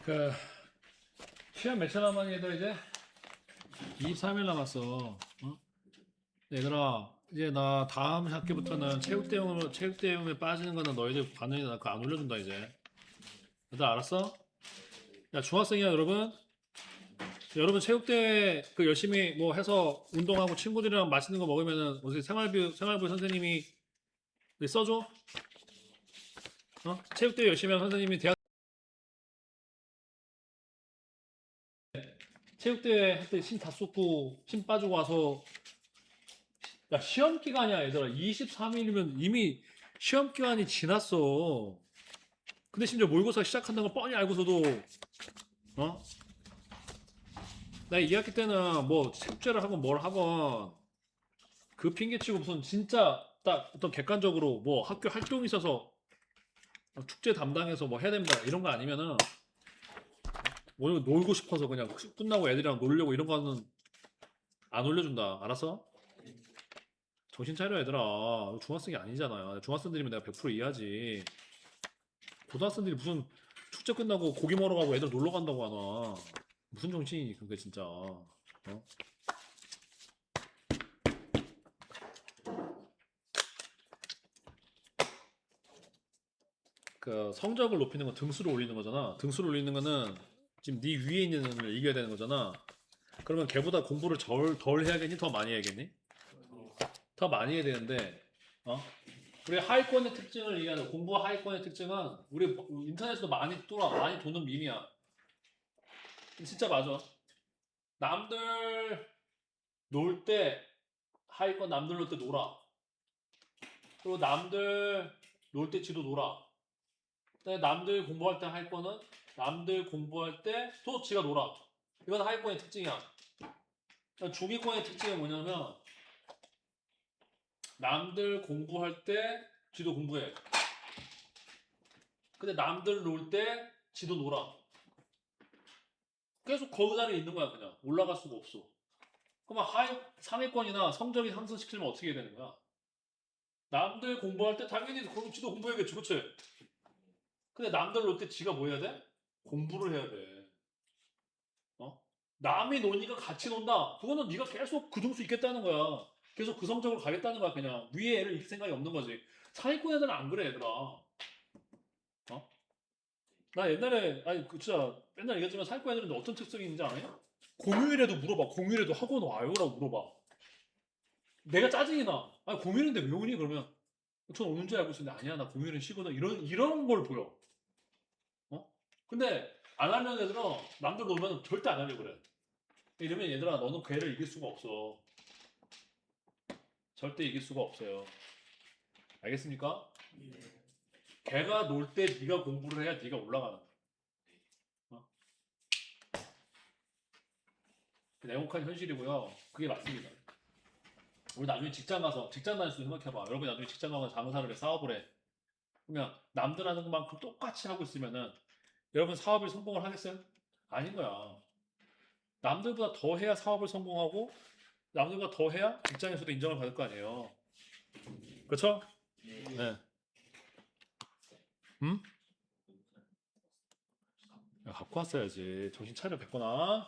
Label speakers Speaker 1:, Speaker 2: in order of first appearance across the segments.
Speaker 1: 그 시험 며칠 남았니 얘들 이제? 23일 남았어. 어? 얘들아 이제 나 다음 학기부터는 체육대회에 빠지는 거는 너희들 반응이 나 그거 안 올려준다 이제. 얘들 알았어? 야 중학생이야 여러분. 여러분 체육대회 그 열심히 뭐 해서 운동하고 친구들이랑 맛있는 거 먹으면은 어떻게 생활부 선생님이 써줘? 어? 체육대회 열심히 하면 선생님이 대학 체육대회 할 때 심 다 쏟고 심 빠지고 와서 야, 시험 기간이야, 얘들아. 23일이면 이미 시험 기간이 지났어. 근데 심지어 모의고사 시작한다는 걸 뻔히 알고서도, 어? 나 2학기 때는 뭐 숙제를 하건 뭘 하건 그 핑계치고 무슨 진짜 딱 어떤 객관적으로 뭐 학교 활동이 있어서 축제 담당해서 뭐 해야 됩니다. 이런 거 아니면은 뭐 놀고 싶어서 그냥 끝나고 애들이랑 놀려고 이런 거는 안 올려준다. 알았어? 정신 차려, 얘들아. 중학생이 아니잖아. 중학생들이면 내가 100% 이해하지. 고등학생들이 무슨 축제 끝나고 고기 먹으러 가고 애들 놀러 간다고 하나. 무슨 정신이니 그게 진짜. 어? 그 성적을 높이는 건 등수를 올리는 거잖아. 등수를 올리는 거는 지금 네 위에 있는 애를 이겨야 되는 거잖아. 그러면 걔보다 공부를 덜 해야겠니? 더 많이 해야겠니? 더 많이 해야 되는데, 어? 우리 하위권의 특징을 얘기하는 공부 하위권의 특징은 우리 인터넷에도 많이 도는 밈이야. 진짜 맞아. 남들 놀 때 하위권 남들 놀 때 놀아. 그리고 남들 놀 때 지도 놀아. 근데 남들 공부할 때 하위권은 남들 공부할 때 또 지가 놀아. 이건 하위권의 특징이야. 그러니까 중위권의 특징은 뭐냐면 남들 공부할 때 지도 공부해. 근데 남들 놀 때 지도 놀아. 계속 그 자리에 있는 거야 그냥. 올라갈 수가 없어. 그러면 상위권이나 성적이 상승시키려면 어떻게 해야 되는 거야? 남들 공부할 때 당연히 그럼 지도 공부해야겠지, 그치? 근데 남들 놀 때 지가 뭐 해야 돼? 공부를 해야 돼. 어? 남이 노니까 같이 논다. 그거는 네가 계속 그 등수 있겠다는 거야. 계속 그 성적으로 가겠다는 거야, 그냥. 위에 애를 이길 생각이 없는 거지. 상위권 애들은 안 그래, 얘들아. 어? 나 옛날에, 아니, 그 진짜 맨날 얘기했지만 상위권 애들은 어떤 특성이 있는지 아냐? 공휴일에도 물어봐. 공휴일에도 학원 와요라고 물어봐. 내가 짜증이 나. 아니, 공휴일인데 왜 오니? 그러면 전 오는 줄 알고 있었는데 아니야, 나 공휴일은 쉬거든. 이런 걸 보여. 어? 근데 안 하려는 애들은 남들 놀면 절대 안 하려고 그래. 이러면 얘들아, 너는 걔를 이길 수가 없어. 절대 이길 수가 없어요. 알겠습니까? 걔가 놀 때 네가 공부를 해야 네가 올라가는 거야. 어? 그 냉혹한 현실이고요. 그게 맞습니다. 우리 나중에 직장 다닐 수 생각해봐. 여러분 나중에 직장 가서 장사를 해, 사업을 해. 그러면 남들 하는 것만큼 똑같이 하고 있으면은 여러분 사업을 성공을 하겠어요? 아닌 거야. 남들보다 더 해야 사업을 성공하고 남들보다 더 해야 직장에서도 인정을 받을 거 아니에요. 그렇죠? 네. 음? 야, 갖고 왔어야지. 정신 차려 뵙거나.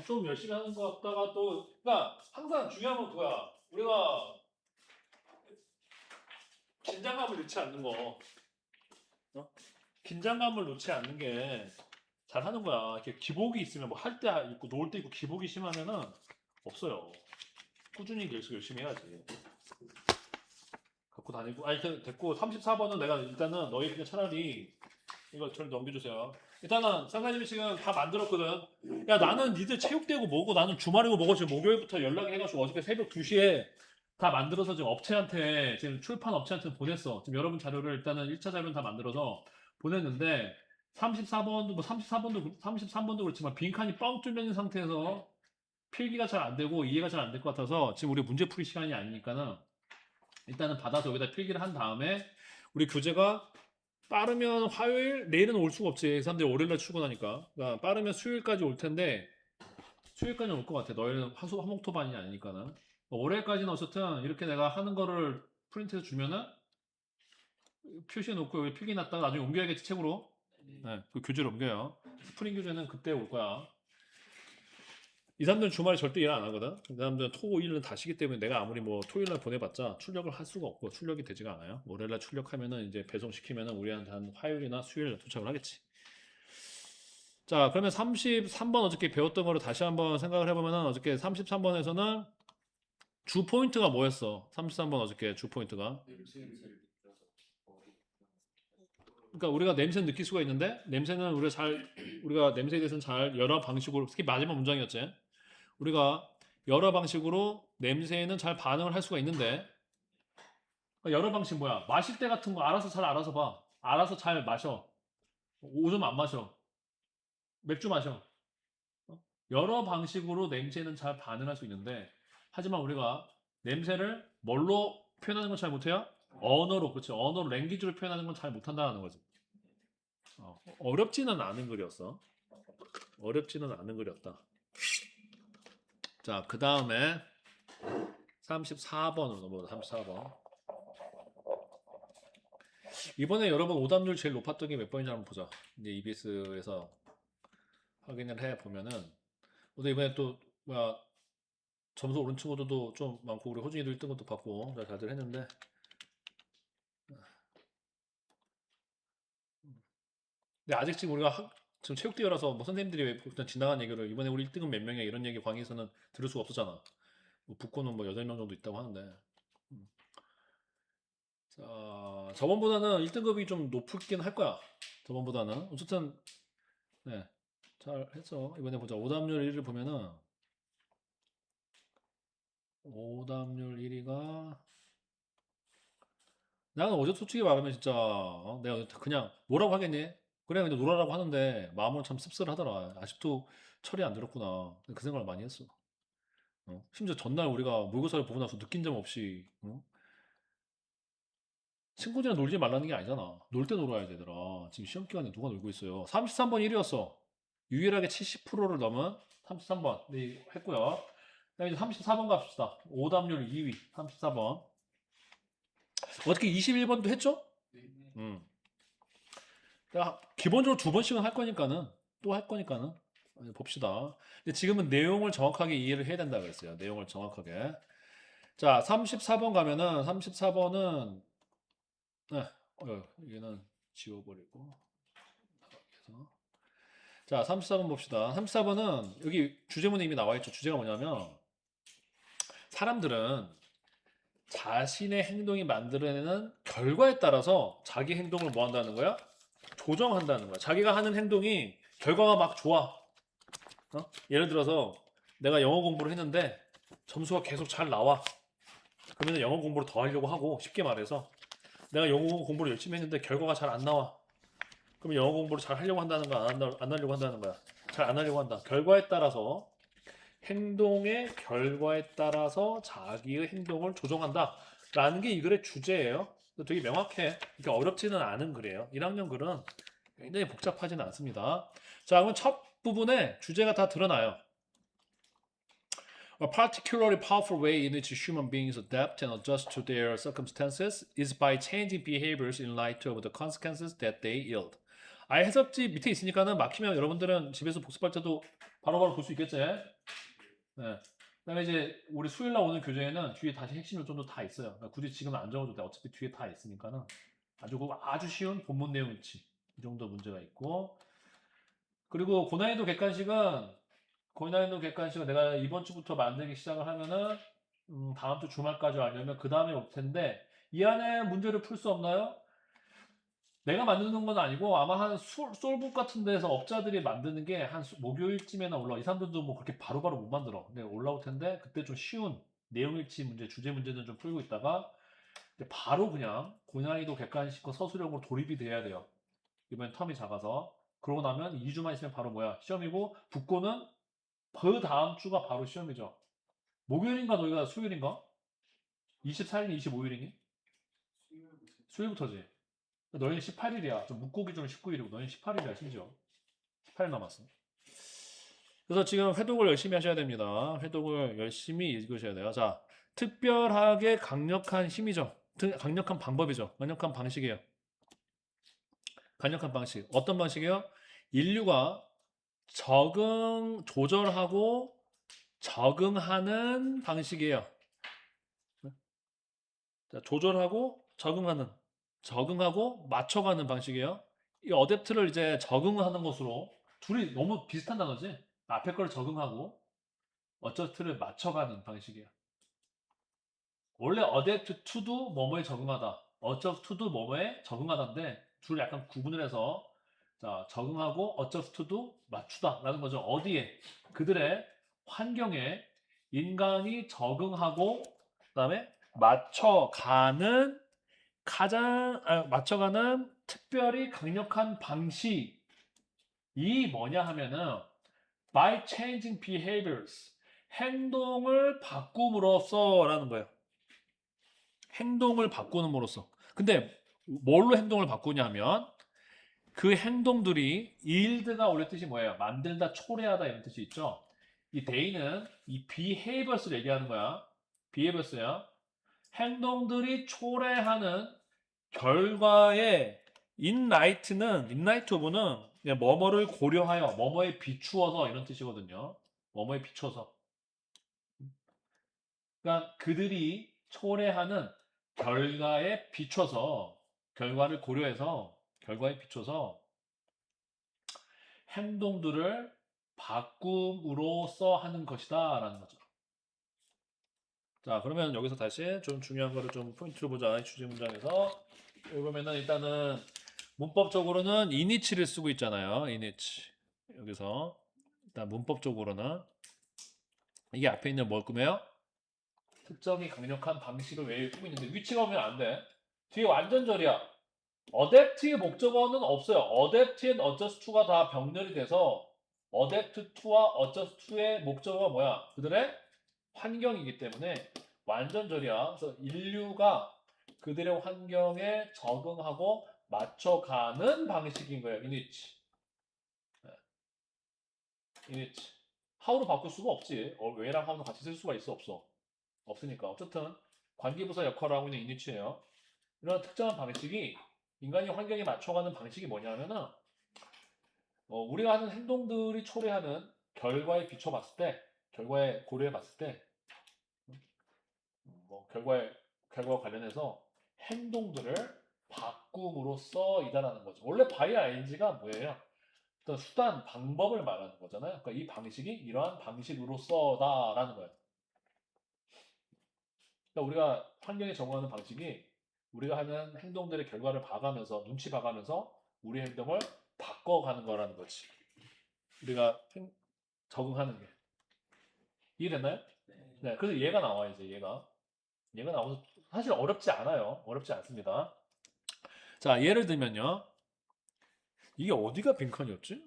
Speaker 1: 좀 열심히 하는 것 같다가 또, 그러니까 항상 중요한 건 그거야. 우리가 긴장감을 놓지 않는 거. 어? 긴장감을 놓지 않는 게 잘하는 거야. 이렇게 기복이 있으면 뭐 할 때 있고 놀 때 있고 기복이 심하면은 없어요. 꾸준히 계속 열심히 해야지. 갖고 다니고, 아니, 됐고, 34번은 내가 일단은 너희 그냥 차라리 이거 저를 넘겨주세요. 일단은 상사님이 지금 다 만들었거든. 야 나는 니들 체육대고 뭐고 나는 주말이고 뭐고 지금 목요일부터 연락이 해가지고 어저께 새벽 2시에 다 만들어서 지금 업체한테 지금 출판 업체한테 보냈어. 지금 여러분 자료를 일단은 1차 자료는 다 만들어서 보냈는데 34번도 뭐 34번도 33번도 그렇지만 빈칸이 뻥 뚫려 있는 상태에서 필기가 잘 안 되고 이해가 잘 안 될 것 같아서 지금 우리 문제풀이 시간이 아니니까는 일단은 받아서 여기다 필기를 한 다음에 우리 교재가 빠르면 화요일, 내일은 올 수가 없지. 사람들이 월요일날 출근하니까. 그러니까 빠르면 수요일까지 올 텐데, 수요일까지는 올 것 같아. 너희는 화목토반이 아니니까는. 월요일까지는 어쨌든 이렇게 내가 하는 거를 프린트해서 주면은 표시해 놓고 여기 필기 났다가 나중에 옮겨야겠지, 책으로. 네, 그 교재로 옮겨요. 스프링 교재는 그때 올 거야. 이 사람들은 주말에 절대 일 안 하거든. 이 사람들은 토, 일은 다 쉬기 때문에 내가 아무리 뭐 토요일날 보내봤자 출력을 할 수가 없고 출력이 되지가 않아요. 월요일날 출력하면은 이제 배송시키면은 우리한테 한 화요일이나 수요일에 도착을 하겠지. 자, 그러면 33번 어저께 배웠던 거를 다시 한번 생각을 해보면은 어저께 33번에서는 주 포인트가 뭐였어? 33번 어저께 주 포인트가. 그러니까 우리가 냄새는 느낄 수가 있는데 냄새는 우리가 냄새에 대해서는 잘 여러 방식으로 특히 마지막 문장이었지. 우리가 여러 방식으로 냄새에는 잘 반응을 할 수가 있는데 여러 방식 뭐야? 마실 때 같은 거 알아서 봐. 알아서 잘 마셔. 오줌 안 마셔. 맥주 마셔. 어? 여러 방식으로 냄새는 잘 반응할 수 있는데 하지만 우리가 냄새를 뭘로 표현하는 건 잘 못해요? 언어로, 그렇지. 언어로, 랭귀지로 표현하는 건 잘 못한다는 거지. 어렵지는 않은 글이었어. 어렵지는 않은 글이었다. 자, 그 다음에 34번으로 넘어가. 34번. 이번에 여러분 오답률 제일 높았던 게 몇 번인지 한번 보자. 이제 EBS에서 확인을 해 보면은 근데 이번에 또 뭐야 점수 오른 친구들도 좀 많고 우리 호중이도 1등 것도 받고 다들 했는데 근데 아직 지금 우리가 지금 체육대회라서 뭐 선생님들이 왜 그냥 지나간 얘기를 이번에 우리 1등은 몇 명이야 이런 얘기 강의에서는 들을 수가 없었잖아. 뭐 붙고는 뭐 8명 정도 있다고 하는데 음. 자 저번보다는 1등급이 좀 높긴 할 거야. 저번보다는 어쨌든 네, 잘 했어. 이번에 보자. 오답률 1위를 보면은 오답률 1위가 나는 어제 솔직히 말하면 진짜 내가 그냥 뭐라고 하겠니? 그래 그냥 놀아라고 하는데 마음은 참 씁쓸하더라. 아직도 철이 안 들었구나. 그 생각을 많이 했어. 심지어 전날 우리가 모의고사를 보고 나서 느낀 점 없이 친구들이랑 놀지 말라는 게 아니잖아. 놀 때 놀아야 되더라. 지금 시험 기간에 누가 놀고 있어요. 33번 1위였어. 유일하게 70%를 넘은 33번. 네, 했고요. 그다음에 이제 34번 갑시다. 오답률 2위 34번. 어떻게 21번도 했죠? 음. 기본적으로 2번씩은 할 거니까는 또 할 거니까는 봅시다. 근데 지금은 내용을 정확하게 이해를 해야 된다 그랬어요. 내용을 정확하게. 자, 34번 가면은 34번은 네, 얘는 지워버리고 그래서 자, 34번 봅시다. 34번은 여기 주제문에 이미 나와 있죠. 주제가 뭐냐면 사람들은 자신의 행동이 만들어내는 결과에 따라서 자기 행동을 뭐 한다는 거야? 조정한다는 거야. 자기가 하는 행동이 결과가 막 좋아. 예를 들어서 내가 영어 공부를 했는데 점수가 계속 잘 나와. 그러면 영어 공부를 더 하려고 하고 쉽게 말해서 내가 영어 공부를 열심히 했는데 결과가 잘 안 나와. 그러면 영어 공부를 잘 하려고 한다는 거야? 안 하려고 한다는 거야? 잘 안 하려고 한다. 결과에 따라서 행동의 결과에 따라서 자기의 행동을 조정한다. 라는 게 이 글의 주제예요. 되게 명확해. 그러니까 어렵지는 않은 글이에요. 1학년 글은 굉장히 복잡하지는 않습니다. 자, 그럼 첫 부분에 주제가 다 드러나요. A particularly powerful way in which human beings adapt and adjust to their circumstances is by changing behaviors in light of the consequences that they yield. 아예 해석지 밑에 있으니까는 막히면 여러분들은 집에서 복습할 때도 바로바로 볼 수 있겠지? 네. 그다음에 이제 우리 수요일 날 오는 교재에는 뒤에 다시 핵심 요점도 다 있어요. 그러니까 굳이 지금은 안 적어도 돼. 어차피 뒤에 다 있으니까는 아주 쉬운 본문 내용 일치 이 정도 문제가 있고 그리고 고난이도 객관식은 내가 이번 주부터 만들기 시작을 하면은 다음 주 주말까지 하려면 그 다음에 올 텐데 이 안에 문제를 풀 수 없나요? 내가 만드는 건 아니고 아마 한 솔북 같은 데서 업자들이 만드는 게 한 목요일쯤에나 올라와. 이 사람들도 뭐 그렇게 바로바로 못 만들어. 근데 올라올 텐데 그때 좀 쉬운 내용일치 문제, 주제 문제는 좀 풀고 있다가 바로 그냥 고난이도 객관식과 서술형으로 돌입이 돼야 돼요. 이번엔 텀이 작아서. 그러고 나면 2주만 있으면 바로 뭐야? 시험이고 붙고는 그 다음 주가 바로 시험이죠. 목요일인가 너희가 수요일인가? 24일이 25일이니? 수요일부터지. 너희는 18일이야. 좀 묵고 기준은 19일이고 너희는 18일이야 심지어. 18일 남았어. 그래서 지금 회독을 열심히 하셔야 됩니다. 회독을 열심히 읽으셔야 돼요. 자, 특별하게 강력한 힘이죠. 강력한 방법이죠. 강력한 방식이에요. 강력한 방식. 어떤 방식이요? 인류가 조절하고 적응하는 방식이에요. 자, 조절하고 적응하고 맞춰가는 방식이에요. 이 어댑트를 이제 적응하는 것으로 둘이 너무 비슷한 단어지. 앞에 걸 적응하고 어저스트를 맞춰가는 방식이에요. 원래 어댑트 투도 뭐뭐에 적응하다, 어저스트 투도 뭐뭐에 적응하다인데 둘을 약간 구분을 해서 자, 적응하고 어저스트 투도 맞추다라는 거죠. 어디에? 그들의 환경에 인간이 적응하고 그다음에 맞춰가는 특별히 강력한 방식이 뭐냐 하면은 by changing behaviors 행동을 바꿈으로써라는 거예요. 행동을 바꾸는으로써. 근데 뭘로 행동을 바꾸냐면 그 행동들이 yield가 원래 뜻이 뭐예요? 만들다, 초래하다 이런 뜻이 있죠. 이 day는 이 behaviors를 얘기하는 거야. behaviors야. 행동들이 초래하는 결과에 inlight of는 그냥 뭐뭐를 고려하여 뭐뭐에 비추어서 이런 뜻이거든요. 뭐뭐에 비춰서. 그러니까 그들이 초래하는 결과를 고려해서 결과에 비춰서 행동들을 바꿈으로써 하는 것이다라는 거죠. 자, 그러면 여기서 다시 좀 중요한 거를 좀 포인트로 보자. 이 주제 문장에서 여기 보면은 일단은 문법적으로는 이니치를 쓰고 있잖아요. 이니치. 여기서 일단 문법적으로는 이게 앞에 있는 뭘 꾸며요? 특정이 강력한 방식을 외우고 있는데 위치가 오면 안 돼. 뒤에 완전절이야. 어댑트의 목적어는 없어요. 어댑트 앤 어저스트 투가 다 병렬이 돼서 어댑트 투와 어저스트 투의 목적어가 뭐야? 그들의 환경이기 때문에 완전절이야. 그래서 인류가 그들의 환경에 적응하고 맞춰가는 방식인 거예요. 이니치. 이니치. 하우로 바꿀 수가 없지. 왜랑 하우는 같이 쓸 수가 있어? 없어. 없으니까. 어쨌든 관계부사 역할을 하고 있는 이니치예요. 이런 특정한 방식이 인간이 환경에 맞춰가는 방식이 뭐냐면은 우리가 하는 행동들이 초래하는 결과에 비춰봤을 때, 결과에 고려해봤을 때, 결과 관련해서 행동들을 바꿈으로써 이다라는 거죠. 원래 by ing가 뭐예요? 어떤 수단, 방법을 말하는 거잖아요. 그러니까 이 방식이 이러한 방식으로써다라는 거예요. 그러니까 우리가 환경에 적응하는 방식이 우리가 하는 행동들의 결과를 봐가면서 눈치 봐가면서 우리 행동을 바꿔가는 거라는 거지. 우리가 적응하는 게 이해됐나요? 네. 그래서 얘가 나와 이제 얘가 나와서 사실 어렵지 않아요. 어렵지 않습니다. 자, 예를 들면요. 이게 어디가 빈칸이었지?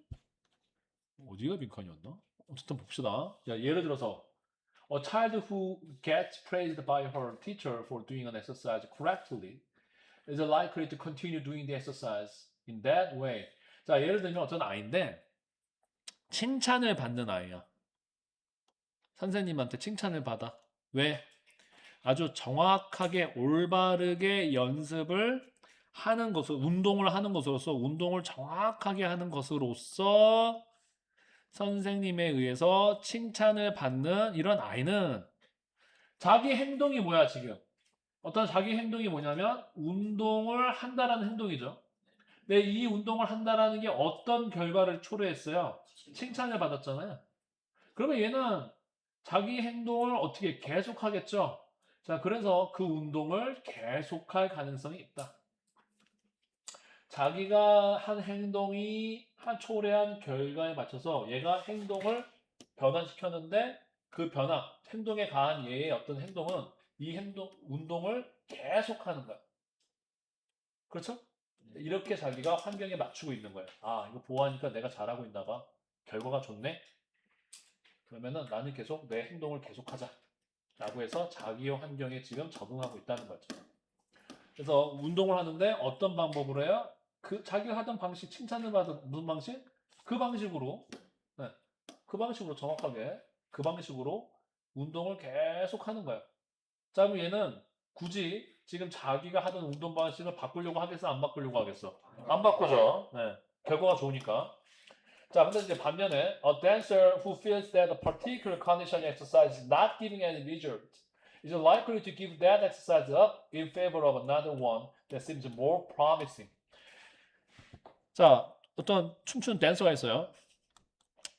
Speaker 1: 어디가 빈칸이었나? 어쨌든 봅시다. 자, 예를 들어서 A child who gets praised by her teacher for doing an exercise correctly is likely to continue doing the exercise in that way. 자, 예를 들면 어떤 아이인데 칭찬을 받는 아이야. 선생님한테 칭찬을 받아. 왜? 아주 정확하게 올바르게 연습을 하는 것으로, 운동을 하는 것으로서, 운동을 정확하게 하는 것으로서 선생님에 의해서 칭찬을 받는 이런 아이는 자기 행동이 뭐야, 지금? 어떤 자기 행동이 뭐냐면 운동을 한다라는 행동이죠. 근데 이 운동을 한다라는 게 어떤 결과를 초래했어요? 칭찬을 받았잖아요. 그러면 얘는 자기 행동을 어떻게 계속하겠죠? 자, 그래서 그 운동을 계속할 가능성이 있다. 자기가 한 행동이 한 초래한 결과에 맞춰서 얘가 행동을 변화시켰는데 그 행동에 가한 얘의 어떤 행동은 운동을 계속하는 거야. 그렇죠? 이렇게 자기가 환경에 맞추고 있는 거예요. 아, 이거 보호하니까 내가 잘하고 있나 봐. 결과가 좋네. 그러면은 나는 계속 내 행동을 계속하자. 라고 해서 자기의 환경에 지금 적응하고 있다는 거죠. 그래서 운동을 하는데 어떤 방법으로 해요? 그 자기가 하던 방식, 칭찬을 받은 무슨 방식? 그 방식으로, 네, 그 방식으로 정확하게 그 방식으로 운동을 계속 하는 거예요. 자, 그럼 얘는 굳이 지금 자기가 하던 운동 방식을 바꾸려고 하겠어? 안 바꾸려고 하겠어? 안 바꾸죠. 네. 결과가 좋으니까. 자, 근데 이제 반면에 a dancer who feels that a particular conditioning exercise is not giving any result is likely to give that exercise up in favor of another one that seems more promising. 자, 어떤 춤추는 댄서가 있어요.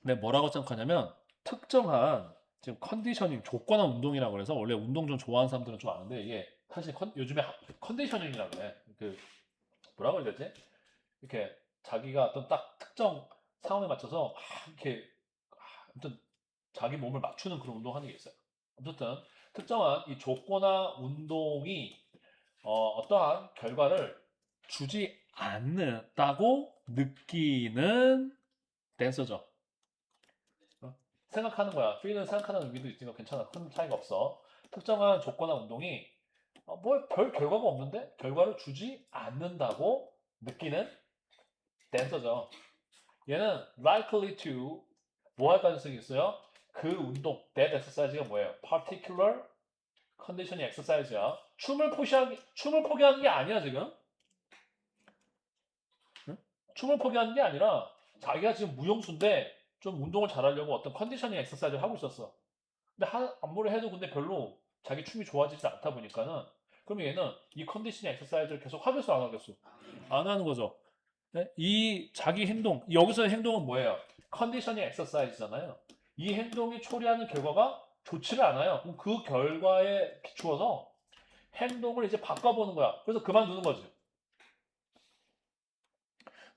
Speaker 1: 근데 뭐라고 생각하냐면 특정한 지금 컨디셔닝 조건한 운동이라고 그래서 원래 운동 좀 좋아하는 사람들은 좀 아는데 이게 사실 요즘에 컨디셔닝이라고 그래. 그 뭐라고 해야 되지? 이렇게 자기가 어떤 딱 특정 상황에 맞춰서 이렇게 아무튼 자기 몸을 맞추는 그런 운동하는 게 있어요. 어쨌든 특정한 이 조건화 운동이 어떠한 결과를 주지 않는다고 느끼는 댄서죠. 생각하는 거야. feel은 생각하는 의미도 있으니까 괜찮아. 큰 차이가 없어. 특정한 조건화 운동이 뭐 별 결과가 없는데 결과를 주지 않는다고 느끼는 댄서죠. 얘는 likely to 뭐 할 가능성이 있어요? 그 운동, that exercise가 뭐예요? particular conditioning exercise야. 춤을 포기하는 게 아니야, 지금. 응? 춤을 포기하는 게 아니라 자기가 지금 무용수인데 좀 운동을 잘하려고 어떤 컨디셔닝 엑서사이즈를 하고 있었어. 근데 아무리 해도 근데 별로 자기 춤이 좋아지지 않다 보니까는 그러면 얘는 이 컨디셔닝 엑서사이즈를 계속 하겠어, 안 하겠어? 안 하는 거죠. 네? 이 자기 행동, 여기서의 행동은 뭐예요? 컨디셔닝 엑서사이즈잖아요. 이 행동이 초래하는 결과가 좋지를 않아요. 그럼 그 결과에 비추어서 행동을 이제 바꿔보는 거야. 그래서 그만두는 거지.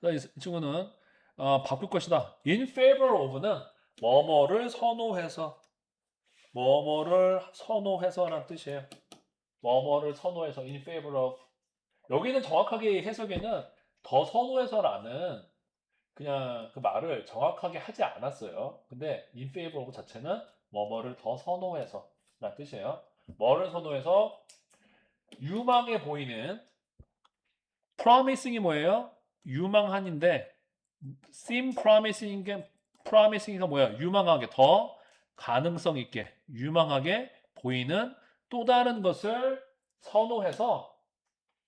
Speaker 1: 이 친구는 바꿀 것이다. In favor of는 뭐뭐를 선호해서 뭐뭐를 선호해서라는 뜻이에요. 뭐뭐를 선호해서 in favor of. 여기는 정확하게 해석에는 더 선호해서라는 그냥 그 말을 정확하게 하지 않았어요. 근데 in favor of 자체는 뭐뭐를 더 선호해서 라는 뜻이에요. 뭐를 선호해서 유망해 보이는 promising이 뭐예요? 유망한인데 seem promising이가 뭐야? 유망하게 더 가능성 있게 유망하게 보이는 또 다른 것을 선호해서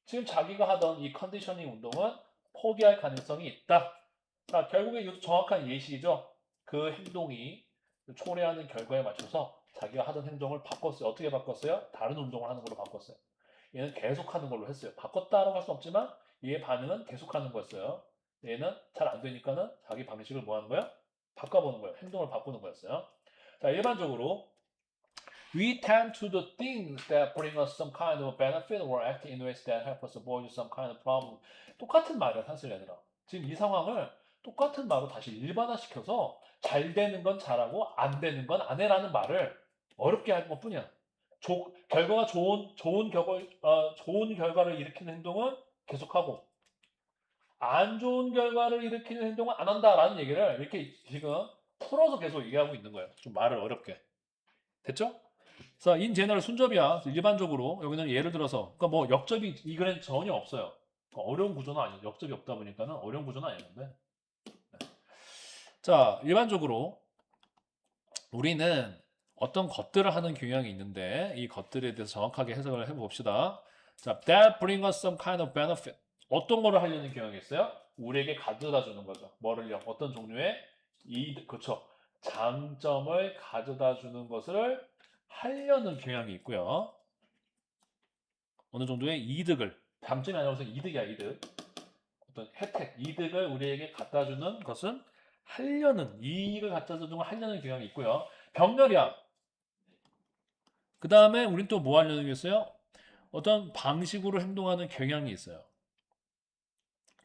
Speaker 1: 지금 자기가 하던 이 컨디셔닝 운동은 포기할 가능성이 있다. 자, 결국에 이것도 정확한 예시죠. 그 행동이 초래하는 결과에 맞춰서 자기가 하던 행동을 바꿨어요. 어떻게 바꿨어요? 다른 운동을 하는 걸로 바꿨어요. 얘는 계속하는 걸로 했어요. 바꿨다라고 할 수 없지만 얘의 반응은 계속하는 거였어요. 얘는 잘 안 되니까는 자기 방식을 뭐 하는 거야? 바꿔보는 거예요. 행동을 바꾸는 거였어요. 자, 일반적으로 we tend to do things that bring us some kind of benefit or act in ways that help us avoid some kind of problem. 똑같은 말이야, 사실 얘들아. 지금 이 상황을 똑같은 말로 다시 일반화시켜서 잘 되는 건 잘하고 안 되는 건 안 해라는 말을 어렵게 할 것뿐이야. 결과가 좋은 결과를 일으키는 행동은 계속하고 안 좋은 결과를 일으키는 행동은 안 한다라는 얘기를 이렇게 지금 풀어서 계속 얘기하고 있는 거예요. 좀 말을 어렵게. 됐죠? 그래서 인 제너럴 순접이야. 일반적으로 여기는 예를 들어서 그러니까 뭐 역접이 이 글엔 전혀 없어요. 어려운 구조는 아니에요. 역접이 없다 보니까는 어려운 구조는 아니는데. 자, 일반적으로 우리는 어떤 것들을 하는 경향이 있는데 이 것들에 대해서 정확하게 해석을 해봅시다. 자, that bring us some kind of benefit. 어떤 거를 하려는 경향이 있어요? 우리에게 가져다 주는 거죠. 뭐를요? 어떤 종류의 그렇죠. 장점을 가져다 주는 것을 하려는 경향이 있고요. 어느 정도의 이득을 장점이 아니라 이득이야, 이득. 어떤 혜택, 이득을 우리에게 갖다 주는 것은 하려는 이익을 갖다 주는 걸 하려는 경향이 있고요. 병렬이야. 그 다음에 우린 또 뭐 하려는 게 있어요? 어떤 방식으로 행동하는 경향이 있어요.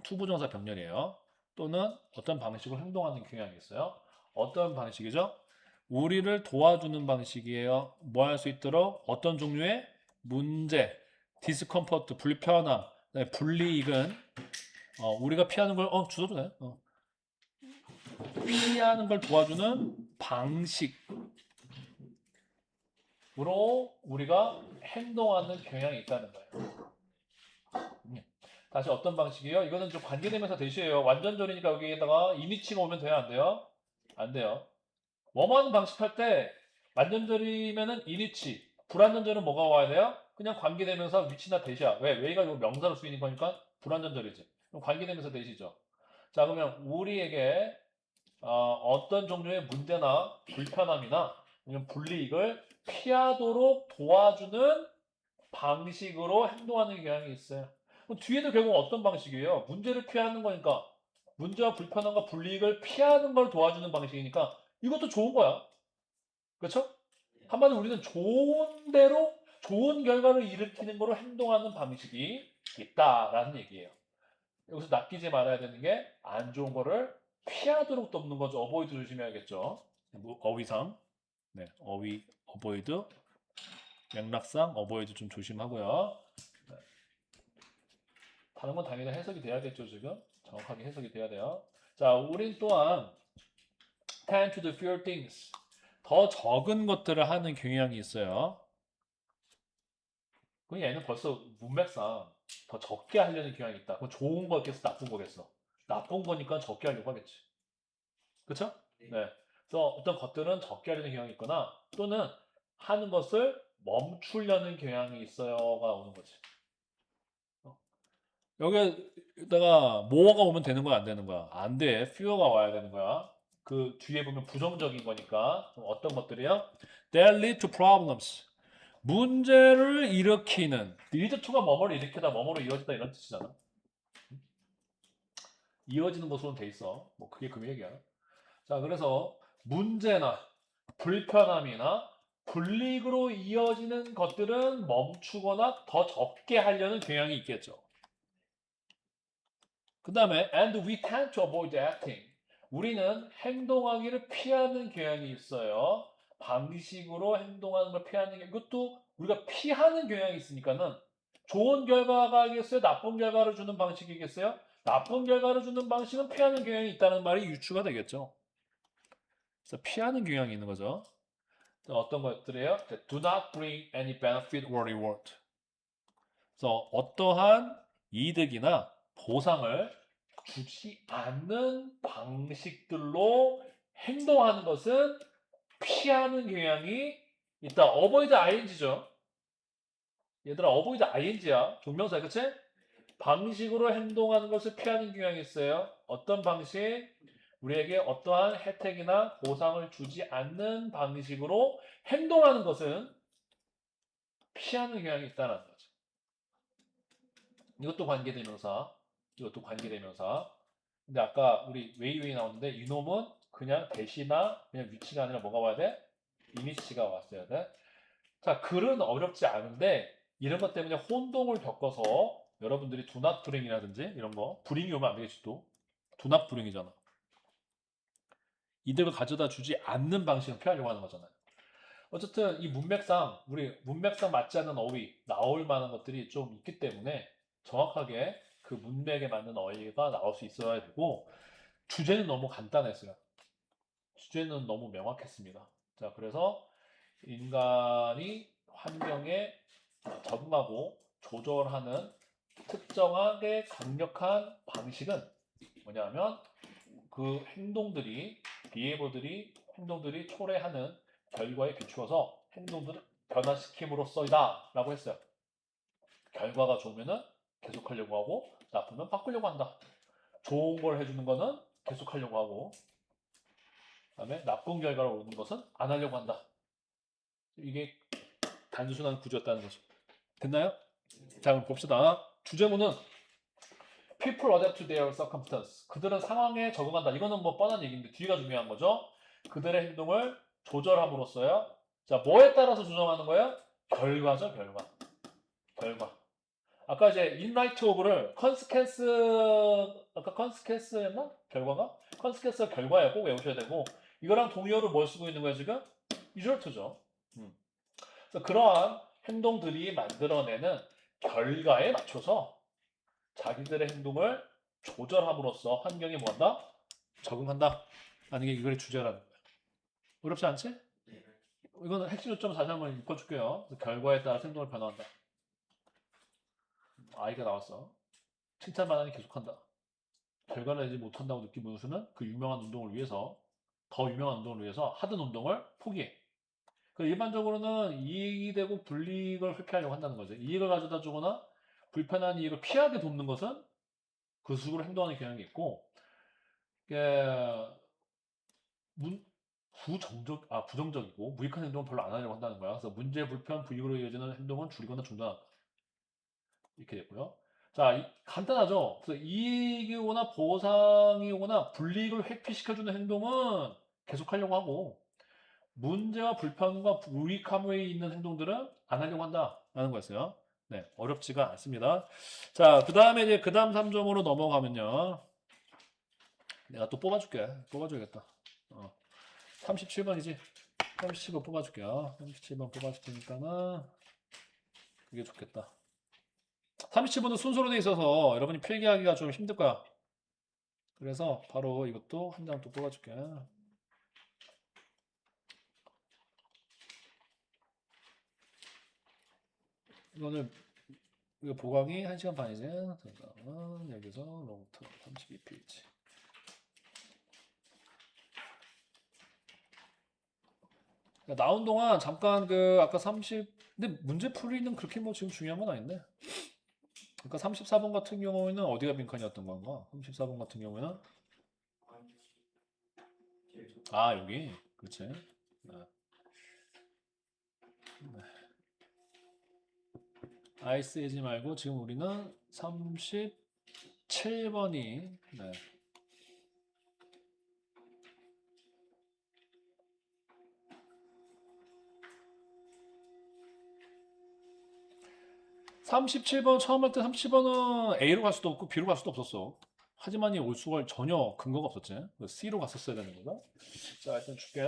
Speaker 1: 투부정사 병렬이에요. 또는 어떤 방식으로 행동하는 경향이 있어요. 어떤 방식이죠? 우리를 도와주는 방식이에요. 뭐 할 수 있도록 어떤 종류의 문제, 디스컴포트, 불편함, 불이익은 우리가 피하는 걸 주셔도 돼. 피하는 걸 도와주는 방식으로 우리가 행동하는 경향이 있다는 거예요. 다시 어떤 방식이에요? 이거는 좀 관계되면서 대시해요. 완전절이니까 여기에다가 이미치가 오면 돼요? 안 돼요? 안 돼요. 뭐뭐 하는 방식 할 때 완전절이면은 이니치, 불완전절은 뭐가 와야 돼요? 그냥 관계대명사 위치나 대시야. 왜? 왜가 이거 명사로 쓰이는 거니까 불완전절이지. 그럼 관계대명사 대시죠. 자, 그러면 우리에게 어떤 종류의 문제나 불편함이나 아니면 불이익을 피하도록 도와주는 방식으로 행동하는 경향이 있어요. 그럼 뒤에도 결국 어떤 방식이에요? 문제를 피하는 거니까 문제와 불편함과 불이익을 피하는 걸 도와주는 방식이니까 이것도 좋은 거야. 그렇죠? 한마디로 우리는 좋은 대로 좋은 결과를 일으키는 거로 행동하는 방식이 있다라는 얘기예요. 여기서 낚이지 말아야 되는 게 안 좋은 거를 피하도록 돕는 거죠. 어보이드 조심해야겠죠. 어휘상. 네, 어휘, 어보이드. 맥락상 어보이드 좀 조심하고요. 네. 다른 건 당연히 해석이 돼야겠죠, 지금. 정확하게 해석이 돼야 돼요. 자, 우린 또한 tend to do fewer things. 더 적은 것들을 하는 경향이 있어요. 그럼 얘는 벌써 문맥상 더 적게 하려는 경향이 있다. 그럼 좋은 거겠어, 나쁜 거겠어? 나쁜 거니까 적게 하려고 하겠지. 그쵸? 네. 그래서 어떤 것들은 적게 하려는 경향이 있거나 또는 하는 것을 멈추려는 경향이 있어요가 오는 거지. 여기다가 more가 오면 되는 거야, 안 되는 거야? 안 돼. fewer가 와야 되는 거야. 그 뒤에 보면 부정적인 거니까 어떤 것들이요? That lead to problems. 문제를 일으키는 lead to가 뭐뭐를 일으키다, 뭐뭐로 이어지다 이런 뜻이잖아. 이어지는 것으로는 돼 있어. 뭐 그게 그 얘기야. 자, 그래서 문제나 불편함이나 불이익으로 이어지는 것들은 멈추거나 더 적게 하려는 경향이 있겠죠. 그 다음에 and we tend to avoid acting. 우리는 행동하기를 피하는 경향이 있어요. 방식으로 행동하는 걸 피하는 게 이것도 우리가 피하는 경향이 있으니까는 좋은 결과가 겠어요? 나쁜 결과를 주는 방식이겠어요? 나쁜 결과를 주는 방식은 피하는 경향이 있다는 말이 유추가 되겠죠. 그래서 피하는 경향이 있는 거죠. 어떤 것들이에요? Do not bring any benefit or reward. 그래서 어떠한 이득이나 보상을 주지 않는 방식들로 행동하는 것은 피하는 경향이 있다. avoid ing죠. 얘들아, avoid ing야. 종명사, 그치? 방식으로 행동하는 것을 피하는 경향이 있어요. 어떤 방식? 우리에게 어떠한 혜택이나 보상을 주지 않는 방식으로 행동하는 것은 피하는 경향이 있다는 거죠. 이것도 관계대명사. 이것도 관계대명사. 근데 아까 우리 웨이웨이 나왔는데 이놈은 그냥 대시나 그냥 위치가 아니라 뭐가 와야 돼? 이니치가 왔어야 돼. 자, 글은 어렵지 않은데 이런 것 때문에 혼동을 겪어서 여러분들이 do not bring이라든지 이런 거 bring이 오면 안 되겠지 또. do not bring이잖아. 이득을 가져다 주지 않는 방식을 피하려고 하는 거잖아요. 어쨌든 이 문맥상 우리 문맥상 맞지 않는 어휘 나올 만한 것들이 좀 있기 때문에 정확하게 그 문맥에 맞는 어휘가 나올 수 있어야 되고 주제는 너무 간단했어요. 주제는 너무 명확했습니다. 자, 그래서 인간이 환경에 적응하고 조절하는 특정하게 강력한 방식은 뭐냐면 그 행동들이 초래하는 결과에 비추어서 행동들을 변화시킴으로써이다 라고 했어요. 결과가 좋으면 계속하려고 하고 나쁘면 바꾸려고 한다. 좋은 걸 해주는 거는 계속하려고 하고 그다음에 나쁜 결과를 오는 것은 안 하려고 한다. 이게 단순한 구조였다는 거죠. 됐나요? 자, 그럼 봅시다. 주제문은 People adapt to their circumstance. 그들은 상황에 적응한다. 이거는 뭐 뻔한 얘기인데 뒤가 중요한 거죠. 그들의 행동을 조절함으로써요. 자, 뭐에 따라서 조정하는 거예요? 결과죠, 결과. 결과. 아까 이제 인라이트 오브를 아까 컨스케스였나? 결과가? 컨스케스가 결과예요. 꼭 외우셔야 되고 이거랑 동의어를 뭘 쓰고 있는 거예요, 지금? 리절트죠. 그래서 그러한 행동들이 만들어내는 결과에 맞춰서 자기들의 행동을 조절함으로써 환경에 뭐한다? 적응한다. 라는 게 이거의 주제라는 거예요. 어렵지 않지? 이거는 핵심 요점 다시 한번 짚어줄게요. 결과에 따라 행동을 변화한다. 아이가 나왔어. 칭찬만 하니 계속한다. 결과를 내지 못한다고 느낀 문수는 그 유명한 운동을 위해서 더 유명한 운동을 위해서 하던 운동을 포기해. 일반적으로는 이익이 되고 불이익을 회피하려고 한다는 거죠. 이익을 가져다 주거나 불편한 이익을 피하게 돕는 것은 그 식으로 행동하는 경향이 있고, 이게 부정적이고 무익한 행동은 별로 안 하려고 한다는 거야. 그래서 문제, 불편, 불이익으로 이어지는 행동은 줄이거나 중단한다. 이렇게 됐고요. 자, 간단하죠? 그래서 이익이 오거나 보상이 오거나 불이익을 회피시켜주는 행동은 계속하려고 하고, 문제와 불편과 무익함에 있는 행동들은 안 하려고 한다라는 거였어요. 네, 어렵지가 않습니다. 자, 그 다음에 이제 그 다음 3점으로 넘어가면요. 내가 또 뽑아줄게. 뽑아줘야겠다. 37번이지. 37번 뽑아줄게요. 37번 뽑아줄 테니까는 그게 좋겠다. 37번은 순서로 돼 있어서 여러분이 필기하기가 좀 힘들 거야. 그래서 바로 이것도 한 장 또 뽑아줄게. 이거는 이거 보강이 1시간 반이지. 그러면 여기서 롱터 32페이지. 나온 동안 잠깐 아까 근데 문제 풀이는 그렇게 뭐 지금 중요한 건 아닌데. 그러니까 34번 같은 경우에는 어디가 빈칸이었던 건가? 34번 같은 경우에는 여기. 그렇지. 네. 아이 쓰지 말고 지금 우리는 37번이 37번 처음 할 때 37번은 A로 갈 수도 없고 B로 갈 수도 없었어. 하지만 이 올 수가 전혀 근거가 없었지. C로 갔었어야 되는 거다. 자, 일단 줄게.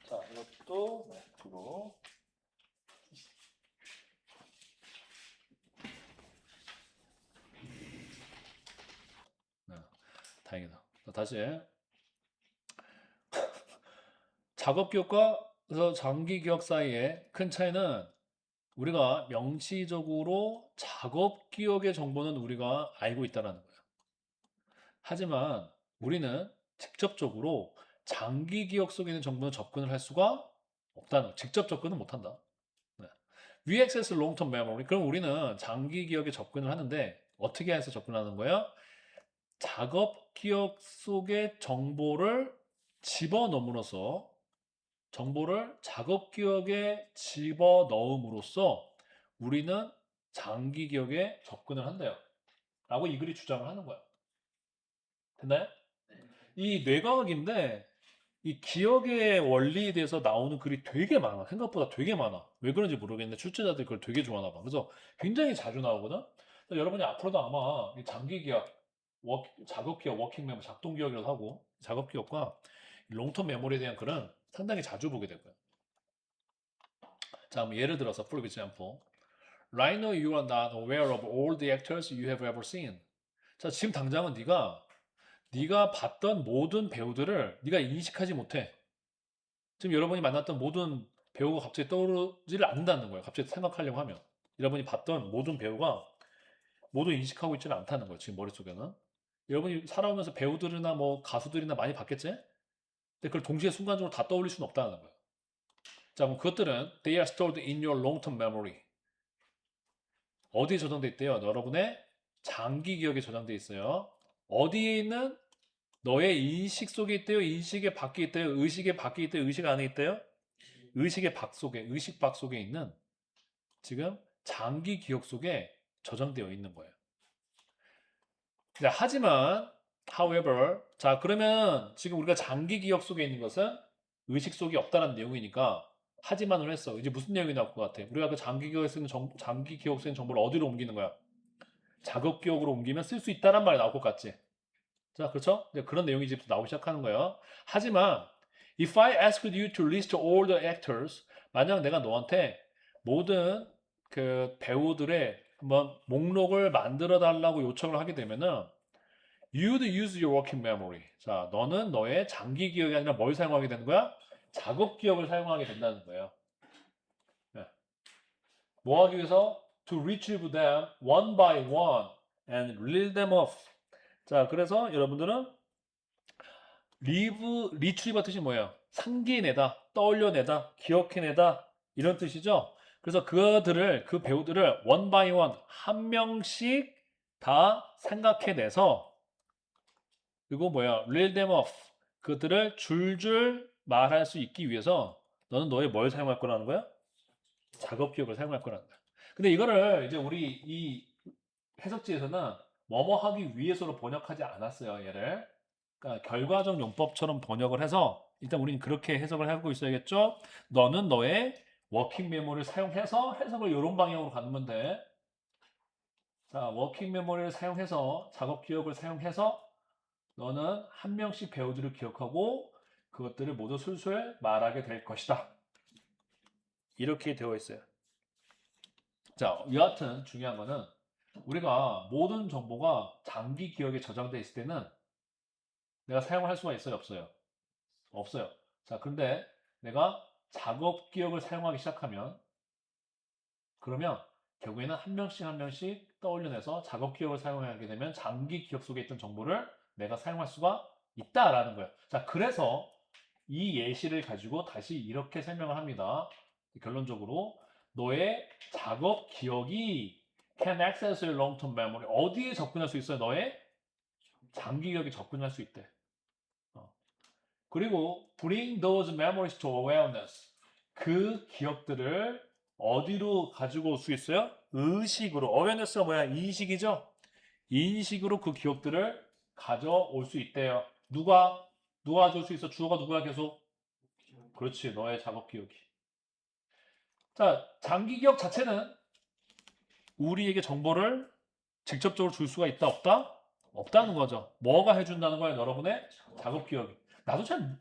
Speaker 1: 자, 이것도 B로. 네, 다행이다. 자, 다시. 작업 기억과 장기 기억 사이의 큰 차이는 우리가 명시적으로 작업 기억의 정보는 우리가 알고 있다는 거예요. 하지만 우리는 직접적으로 장기 기억 속에 있는 정보는 접근을 할 수가 없다는 거예요. 직접 접근은 못한다. 네. We access long-term memory. 그럼 우리는 장기 기억에 접근을 하는데 어떻게 해서 접근하는 거예요? 작업 기억 속의 정보를 집어넣음으로써 정보를 작업 기억에 집어넣음으로써 우리는 장기 기억에 접근을 한대요. 라고 이 글이 주장을 하는 거야. 됐나요? 이 뇌과학인데 이 기억의 원리에 대해서 나오는 글이 되게 많아. 생각보다 되게 많아. 왜 그런지 모르겠는데 출제자들이 그걸 되게 좋아하나 봐. 그래서 굉장히 자주 나오거든. 그래서 여러분이 앞으로도 아마 이 장기 기억, 작업 기억, 워킹 메모, 작동 기억이라고 하고 작업 기억과 롱텀 메모리에 대한 글은 상당히 자주 보게 될 거야. 자, 예를 들어서 for example, right now you are not aware of all the actors you have ever seen. 자, 지금 당장은 네가 봤던 모든 배우들을 네가 인식하지 못해. 지금 여러분이 만났던 모든 배우가 갑자기 떠오르지를 않는다는 거예요. 갑자기 생각하려고 하면. 여러분이 봤던 모든 배우가 모두 인식하고 있지는 않다는 거예요. 지금 머릿속에는. 여러분이 살아오면서 배우들이나 뭐 가수들이나 많이 봤겠지? 근데 그걸 동시에 순간적으로 다 떠올릴 수는 없다는 거예요. 자, 그럼 그것들은 they are stored in your long-term memory. 어디에 저장돼 있대요? 여러분의 장기 기억에 저장돼 있어요. 어디에 있는 너의 인식 속에 있대요? 인식의 밖에 있대요? 의식의 밖에 있대요? 의식 안에 있대요? 의식의 밖 속에, 의식 밖 속에 있는 지금 장기 기억 속에 저장되어 있는 거예요. 자, 하지만, however, 자, 그러면 지금 우리가 장기 기억 속에 있는 것은 의식 속에 없다는 내용이니까 하지만을 했어. 이제 무슨 내용이 나올 것 같아? 우리가 그 장기 기억에 쓰는 장기 기억 속에 있는 정보를 어디로 옮기는 거야? 작업 기억으로 옮기면 쓸 수 있다는 말이 나올 것 같지? 자, 그렇죠? 이제 그런 내용이 이제 나오기 시작하는 거예요. 하지만, if I asked you to list all the actors, 만약 내가 너한테 모든 그 배우들의 한번 목록을 만들어 달라고 요청을 하게 되면은, you'd use your working memory. 자, 너는 너의 장기 기억이 아니라 뭘 사용하게 되는 거야? 작업 기억을 사용하게 된다는 거예요. 네. 뭐 하기 위해서? To retrieve them one by one and reel them off. 자, 그래서 여러분들은 리트리버 뜻이 뭐예요? 상기내다, 떠올려내다, 기억해내다 이런 뜻이죠. 그래서 그 배우들을 원 바이 원 한 명씩 다 생각해내서 그리고 뭐야? reel them off 그들을 줄줄 말할 수 있기 위해서 너는 너의 뭘 사용할 거라는 거야? 작업 기억을 사용할 거라는 거야. 근데 이거를 이제 우리 이 해석지에서는 뭐뭐 하기 위해서로 번역하지 않았어요. 얘를. 그러니까 결과적 용법처럼 번역을 해서 일단 우리는 그렇게 해석을 하고 있어야겠죠. 너는 너의 워킹 메모를 사용해서 해석을 이런 방향으로 가면 돼. 자, 워킹 메모리를 사용해서 작업 기억을 사용해서 너는 한 명씩 배우들을 기억하고 그것들을 모두 술술 말하게 될 것이다. 이렇게 되어 있어요. 자, 여하튼 중요한 거는 우리가 모든 정보가 장기 기억에 저장되어 있을 때는 내가 사용할 수가 있어요, 없어요? 없어요. 자, 그런데 내가 작업 기억을 사용하기 시작하면 그러면 결국에는 한 명씩 한 명씩 떠올려내서 작업 기억을 사용하게 되면 장기 기억 속에 있던 정보를 내가 사용할 수가 있다라는 거예요. 자, 그래서 이 예시를 가지고 다시 이렇게 설명을 합니다. 결론적으로 너의 작업 기억이 can access your long-term memory. 어디에 접근할 수 있어요? 너의 장기 기억에 접근할 수 있대. 그리고 bring those memories to awareness. 그 기억들을 어디로 가지고 올 수 있어요? 의식으로. awareness가 뭐야? 인식이죠? 인식으로 그 기억들을 가져올 수 있대요. 누가 가져올 수 있어? 주어가 누구야 계속? 그렇지, 너의 작업 기억이. 자, 장기 기억 자체는 우리에게 정보를 직접적으로 줄 수가 있다, 없다? 없다는 거죠. 뭐가 해준다는 거예요, 여러분의 작업 기억이. 나도 잘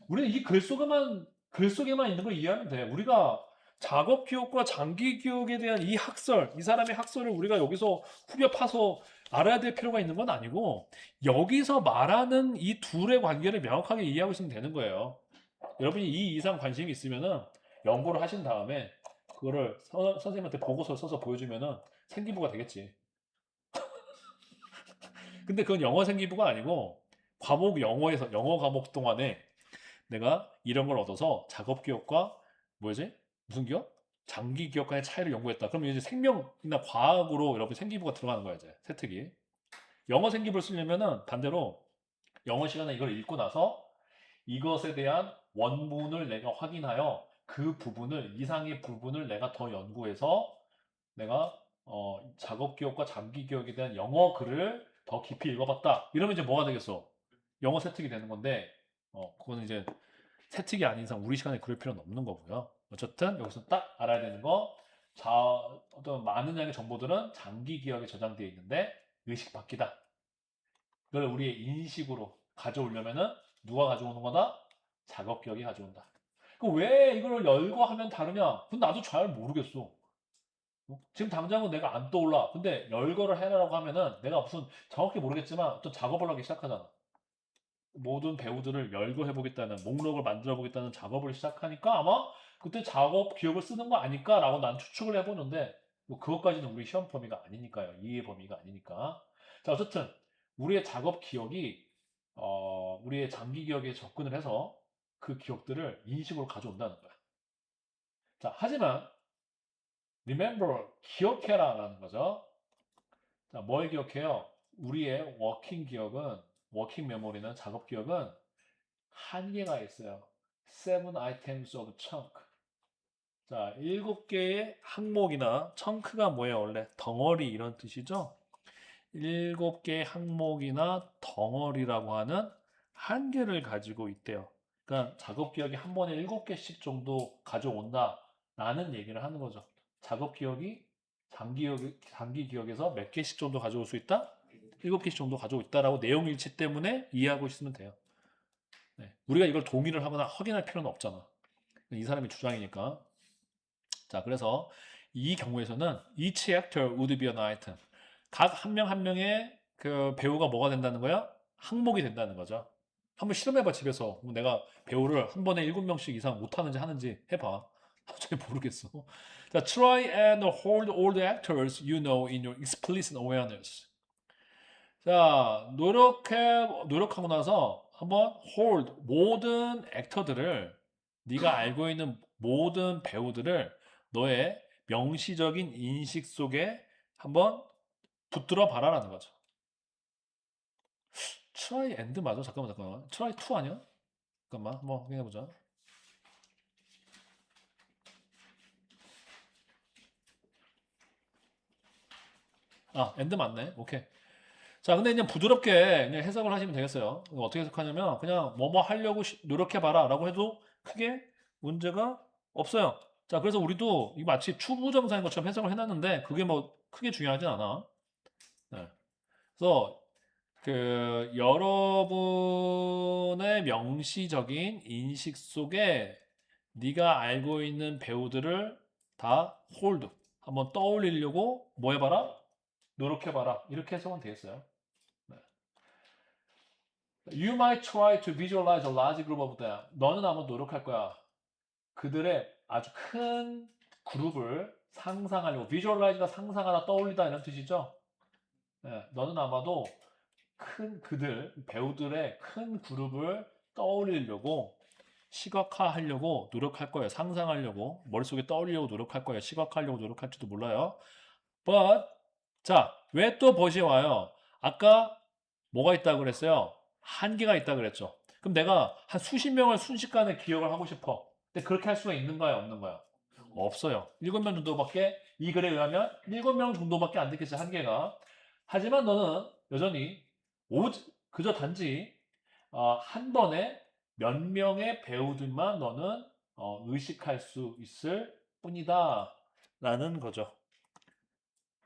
Speaker 1: 우리는 이 글 속에만 있는 걸 이해하면 돼. 우리가 작업 기억과 장기 기억에 대한 이 학설, 이 사람의 학설을 우리가 여기서 후벼 파서 알아야 될 필요가 있는 건 아니고 여기서 말하는 이 둘의 관계를 명확하게 이해하고 있으면 되는 거예요. 여러분이 이 이상 관심이 있으면은 연구를 하신 다음에 그거를 선생님한테 보고서 써서 보여주면은 생기부가 되겠지. 근데 그건 영어 생기부가 아니고 과목 영어 과목 동안에 내가 이런 걸 얻어서 작업 기억과 뭐지? 무슨 기억? 장기 기억 간의 차이를 연구했다. 그러면 이제 생명이나 과학으로 여러분 생기부가 들어가는 거야, 이제 세특이. 영어 생기부를 쓰려면은 반대로 영어 시간에 이걸 읽고 나서 이것에 대한 원문을 내가 확인하여 그 부분을 이상의 부분을 내가 더 연구해서 내가 작업 기억과 장기 기억에 대한 영어 글을 더 깊이 읽어봤다. 이러면 이제 뭐가 되겠어? 영어 세특이 되는 건데 그거는 이제 세특이 아닌 이상 우리 시간에 그럴 필요는 없는 거고요. 어쨌든 여기서 딱 알아야 되는 거, 어떤 많은 양의 정보들은 장기 기억에 저장되어 있는데 의식 밖이다. 그걸 우리의 인식으로 가져오려면은 누가 가져오는 거다? 작업 기억이 가져온다. 왜 이걸 열고 하면 다르냐? 그건 나도 잘 모르겠어. 지금 당장은 내가 안 떠올라. 근데 열거를 해라라고 하면은 내가 무슨 정확히 모르겠지만 어떤 작업을 하기 시작하잖아. 모든 배우들을 열거해보겠다는 목록을 만들어보겠다는 작업을 시작하니까 아마 그때 작업 기억을 쓰는 거 아닐까라고 난 추측을 해보는데 뭐 그것까지는 우리 시험 범위가 아니니까요. 이해 범위가 아니니까. 자, 어쨌든 우리의 작업 기억이 우리의 장기 기억에 접근을 해서 그 기억들을 인식으로 가져온다는 거야. 자, 하지만 remember 기억해라라는 거죠. 자, 뭘 기억해요? 우리의 워킹 메모리는 작업 기억은 한계가 있어요. Seven items of chunk. 자, 7개의 항목이나 chun크가 뭐예요? 원래 덩어리 이런 뜻이죠? 7개의 항목이나 덩어리라고 하는 한계를 가지고 있대요. 그러니까 작업 기억이 한 번에 7개씩 정도 가져온다 라는 얘기를 하는 거죠. 작업 기억이 장기 기억에서 몇 개씩 정도 가져올 수 있다? 7개씩 정도 가져오고 있다라고 내용 일치 때문에 이해하고 있으면 돼요. 네. 우리가 이걸 동의를 하거나 확인할 필요는 없잖아. 이 사람의 주장이니까. 자, 그래서 이 경우에서는 each actor would be an item. 각 한 명 한 명의 그 배우가 뭐가 된다는 거야? 항목이 된다는 거죠. 한번 실험해봐, 집에서. 내가 배우를 한 번에 7명씩 이상 못하는지 하는지 해봐. 잘 모르겠어. 자, try and hold all the actors you know in your explicit awareness. 자, 노력하고 나서 한번 hold 모든 액터들을 네가 알고 있는 모든 배우들을 너의 명시적인 인식 속에 한번 붙들어 봐라라는 거죠. try and 맞아? 잠깐만. try to 아니야? 잠깐만 한번 확인해 보자. 아, and 맞네. 오케이. 자, 근데 그냥 부드럽게 그냥 해석을 하시면 되겠어요. 이거 어떻게 해석하냐면 그냥 뭐뭐 하려고 노력해봐라라고 해도 크게 문제가 없어요. 자, 그래서 우리도 이 마치 추부정사인 것처럼 해석을 해놨는데 그게 뭐 크게 중요하진 않아. 네. 그래서 그 여러분의 명시적인 인식 속에 네가 알고 있는 배우들을 다 hold 한번 떠올리려고 뭐 해봐라? 노력해봐라. 이렇게 해석은 되겠어요. 네. You might try to visualize a large group of them. 너는 아마 노력할 거야. 그들의 아주 큰 그룹을 상상하려고. visualize가 상상하다, 떠올리다 이런 뜻이죠. 네, 너는 아마도 배우들의 큰 그룹을 떠올리려고 시각화하려고 노력할 거예요. 상상하려고 머릿속에 떠올리려고 노력할 거예요. 시각화하려고 노력할지도 몰라요. But 자, 왜 또 but이 와요? 아까 뭐가 있다고 그랬어요? 한계가 있다고 그랬죠. 그럼 내가 한 수십 명을 순식간에 기억을 하고 싶어. 근데 그렇게 할 수가 있는 거야, 없는 거야? 없어요. 7명 정도밖에 이 글에 의하면 7명 정도밖에 안 됐겠지, 한계가. 하지만 너는 여전히 그저 단지 한 번에 몇 명의 배우들만 너는 의식할 수 있을 뿐이다 라는 거죠.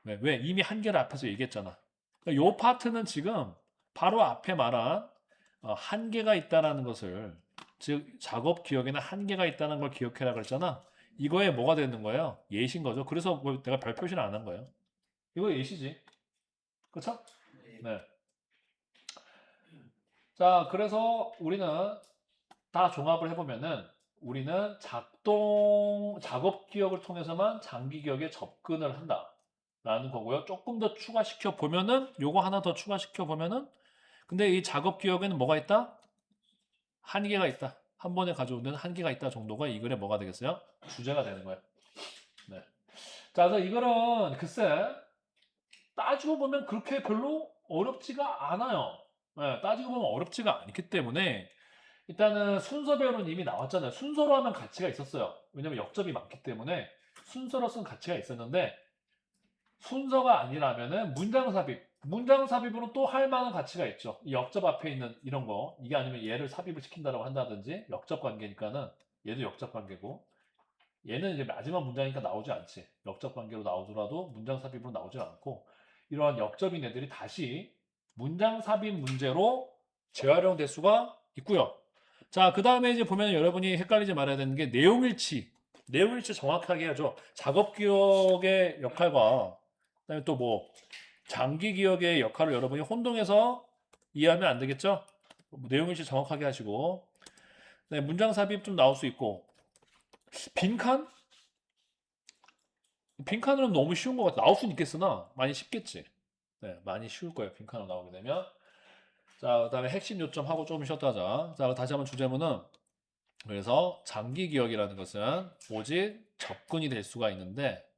Speaker 1: 왜? 이미 한계를 앞에서 얘기했잖아. 그러니까 요 파트는 지금 바로 앞에 말한 한계가 있다라는 것을, 즉 작업 기억에는 한계가 있다는 걸 기억해라 그랬잖아. 이거에 뭐가 되는 거예요? 예시인 거죠. 그래서 뭐 내가 별 표시를 안 한 거예요. 이거 예시지. 그렇죠? 네. 자, 그래서 우리는 다 종합을 해보면은 우리는 작업 기억을 통해서만 장기 기억에 접근을 한다라는 거고요. 조금 더 추가시켜 보면은 요거 하나 더 추가시켜 보면은 근데 이 작업 기억에는 뭐가 있다? 한계가 있다. 한 번에 가져오는 한계가 있다 정도가 이 글의 뭐가 되겠어요? 주제가 되는 거예요. 네. 자, 그래서 이거는 글쎄 따지고 보면 그렇게 별로 어렵지가 않아요. 네, 따지고 보면 어렵지가 않기 때문에 일단은 순서 배우는 이미 나왔잖아요. 순서로 하면 가치가 있었어요. 왜냐면 역접이 많기 때문에 순서로 쓴 가치가 있었는데 순서가 아니라면은 문장 삽입. 문장 삽입으로 또 할 만한 가치가 있죠. 이 역접 앞에 있는 이런 거. 이게 아니면 얘를 삽입을 시킨다라고 한다든지 역접 관계니까는 얘도 역접 관계고 얘는 이제 마지막 문장이니까 나오지 않지. 역접 관계로 나오더라도 문장 삽입으로 나오지 않고 이러한 역접인 애들이 다시 문장 삽입 문제로 재활용될 수가 있고요. 자, 그 다음에 이제 보면 여러분이 헷갈리지 말아야 되는 게 내용일치. 내용일치 정확하게 해야죠. 작업 기억의 역할과 그다음에 또 뭐 장기 기억의 역할을 여러분이 혼동해서 이해하면 안 되겠죠? 내용일치 정확하게 하시고 네, 문장 삽입 좀 나올 수 있고 빈칸? 빈칸으로 너무 쉬운 것 같아. 나올 수는 있겠으나 많이 쉽겠지. 네, 많이 쉬울 거예요. 빈칸으로 나오게 되면. 자, 그다음에 핵심 요점 하고 조금 쉬었다 하자. 자, 다시 한번 주제문은 그래서 장기 기억이라는 것은 오직 접근이 될 수가 있는데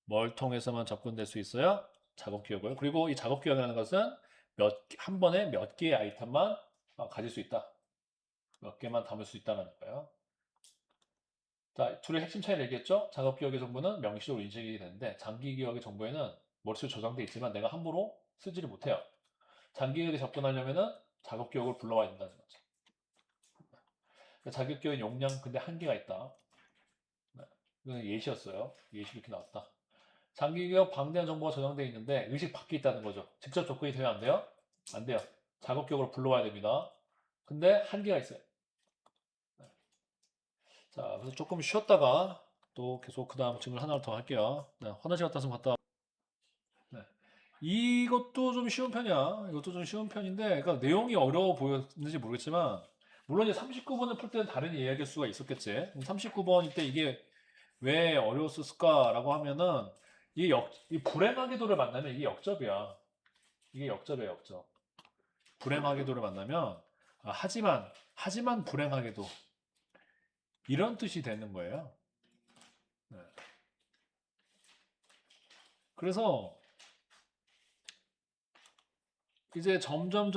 Speaker 1: 뭘 통해서만 접근될 수 있어요? 작업 기억을. 그리고 이 작업 기억이라는 것은 한 번에 몇 개의 아이템만 가질 수 있다. 몇 개만 담을 수 있다는 거예요. 자, 둘의 핵심 차이를 얘기했죠? 작업 기억의 정보는 명시적으로 인식이 되는데 장기 기억의 정보에는 머릿속에 저장돼 있지만 내가 함부로 쓰지를 못해요. 장기 기억에 접근하려면은 작업 기억을 불러와야 된다는 거죠. 그러니까 작업 기억의 용량 근데 한계가 있다. 네. 이건 예시였어요. 예시 이렇게 나왔다. 장기 기억 방대한 정보가 저장되어 있는데 의식 밖에 있다는 거죠. 직접 접근이 되면 안 돼요? 안 돼요. 작업 기억을 불러와야 됩니다. 근데 한계가 있어요. 네. 자, 그래서 조금 쉬었다가 또 계속 그 다음 질문 하나를 더 할게요. 네, 화장실 갔다 왔으면 갔다 와. 네. 이것도 좀 쉬운 편이야. 이것도 좀 쉬운 편인데, 그러니까 내용이 어려워 보였는지 모르겠지만, 물론 이제 39번을 풀 때는 다른 이야기일 수가 있었겠지. 39번일 때 이게 왜 어려웠을까라고 하면은, 이 불행하게도를 만나면 이게 역접이야. 이게 역접이야, 역접. 불행하게도를 만나면, 하지만 불행하게도 이런 뜻이 되는 거예요. 네. 그래서 이제 점점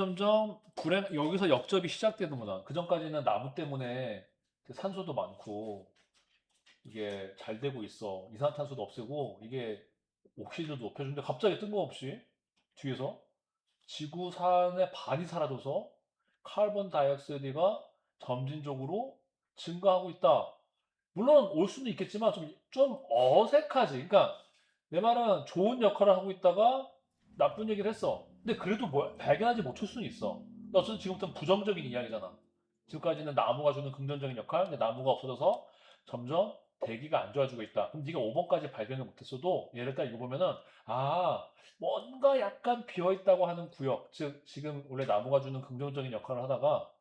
Speaker 1: 여기서 역접이 시작되는 거다. 그 전까지는 나무 때문에 산소도 많고 이게 잘 되고 있어. 이산화탄소도 없애고 이게 옥시전도 높여주는데 갑자기 뜬금없이 뒤에서 지구산의 반이 사라져서 카본 다이옥사이드가 점진적으로 증가하고 있다. 물론 올 수는 있겠지만 좀 어색하지. 그러니까 내 말은 좋은 역할을 하고 있다가 나쁜 얘기를 했어. 근데 그래도 발견하지 못할 수는 있어. 근데 어쨌든 지금부터는 부정적인 이야기잖아. 지금까지는 나무가 주는 긍정적인 역할, 근데 나무가 없어져서 점점 대기가 안 좋아지고 있다. 그럼 네가 5번까지 발견을 못했어도 예를 들어 이거 보면은 뭔가 약간 비어있다고 하는 구역, 즉 지금 원래 나무가 주는 긍정적인 역할을 하다가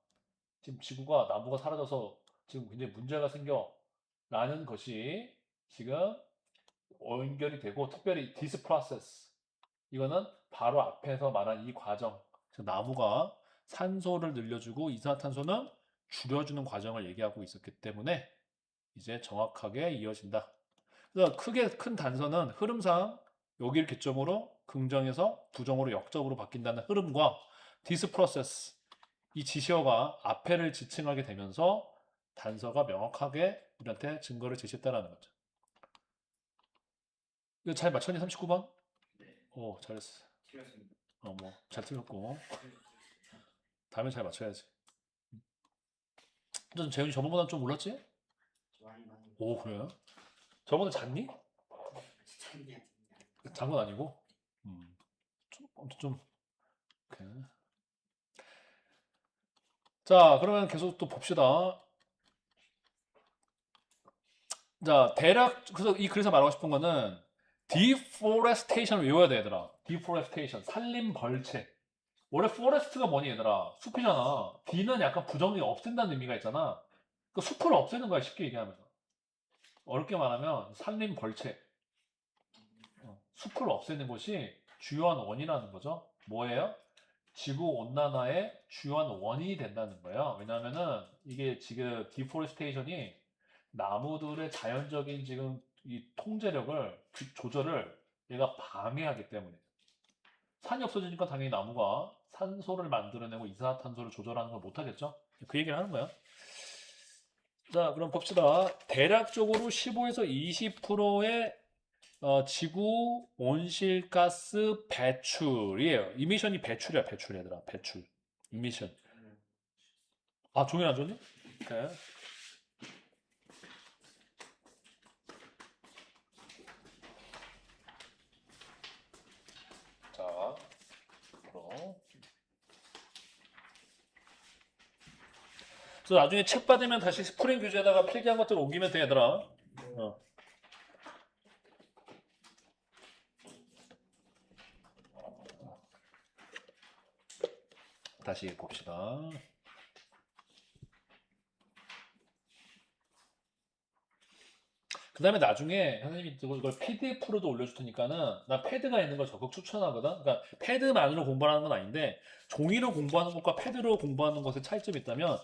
Speaker 1: 지금 지구가 나무가 사라져서 지금 굉장히 문제가 생겨라는 것이 지금 연결이 되고 특별히 this process 이거는 바로 앞에서 말한 이 과정 나무가 산소를 늘려주고 이산화탄소는 줄여주는 과정을 얘기하고 있었기 때문에 이제 정확하게 이어진다. 그래서 크게 큰 단서는 흐름상 여기를 기점으로 긍정에서 부정으로 역적으로 바뀐다는 흐름과 this process 이 지시어가 앞에를 지칭하게 되면서 단서가 명확하게 우리한테 증거를 제시했다라는 거죠. 이거 잘 맞췄니? 39번?
Speaker 2: 네.
Speaker 1: 오, 잘했어.
Speaker 2: 틀렸습니다.
Speaker 1: 잘 틀렸고. 다음에 잘 맞춰야지. 좀 재훈이 저번보다 좀 올랐지?
Speaker 2: 많이
Speaker 1: 오, 그래요? 저번에 잤니?
Speaker 2: 진짜
Speaker 1: 잔 건 아니고? 아무튼 좀, 오케이. 자, 그러면 계속 또 봅시다. 자, 대략, 그래서 이 글에서 말하고 싶은 거는, deforestation 외워야 돼, 얘들아. deforestation. 산림 벌채. 원래 forest가 뭐니, 얘들아? 숲이잖아. D는 약간 부정이 없앤다는 의미가 있잖아. 그 숲을 없애는 거야, 쉽게 얘기하면. 어렵게 말하면, 산림 벌채. 숲을 없애는 것이 주요한 원인이라는 거죠. 뭐예요? 지구 온난화의 주요한 원인이 된다는 거예요. 왜냐하면은 이게 지금 디포레스테이션이 나무들의 자연적인 지금 이 통제력을 조절을 얘가 방해하기 때문에 산이 없어지니까 당연히 나무가 산소를 만들어내고 이산화탄소를 조절하는 걸 못하겠죠. 그 얘기를 하는 거야. 자, 그럼 봅시다. 대략적으로 15에서 20%의 지구 온실가스 배출이에요. 이미션이 배출이야, 배출 얘들아. 배출. 이미션. 종이 안 줬니? 네. 자, 그럼. 그래서 나중에 책 받으면 다시 스프링 교재에다가 필기한 것들 옮기면 돼, 얘들아. 다시 봅시다. 그 다음에 나중에 선생님이 이걸 PDF로도 올려줄 테니까는 나 패드가 있는 걸 적극 추천하거든. 그러니까 패드만으로 공부하는 건 아닌데 종이로 공부하는 것과 패드로 공부하는 것에 차이점이 있다면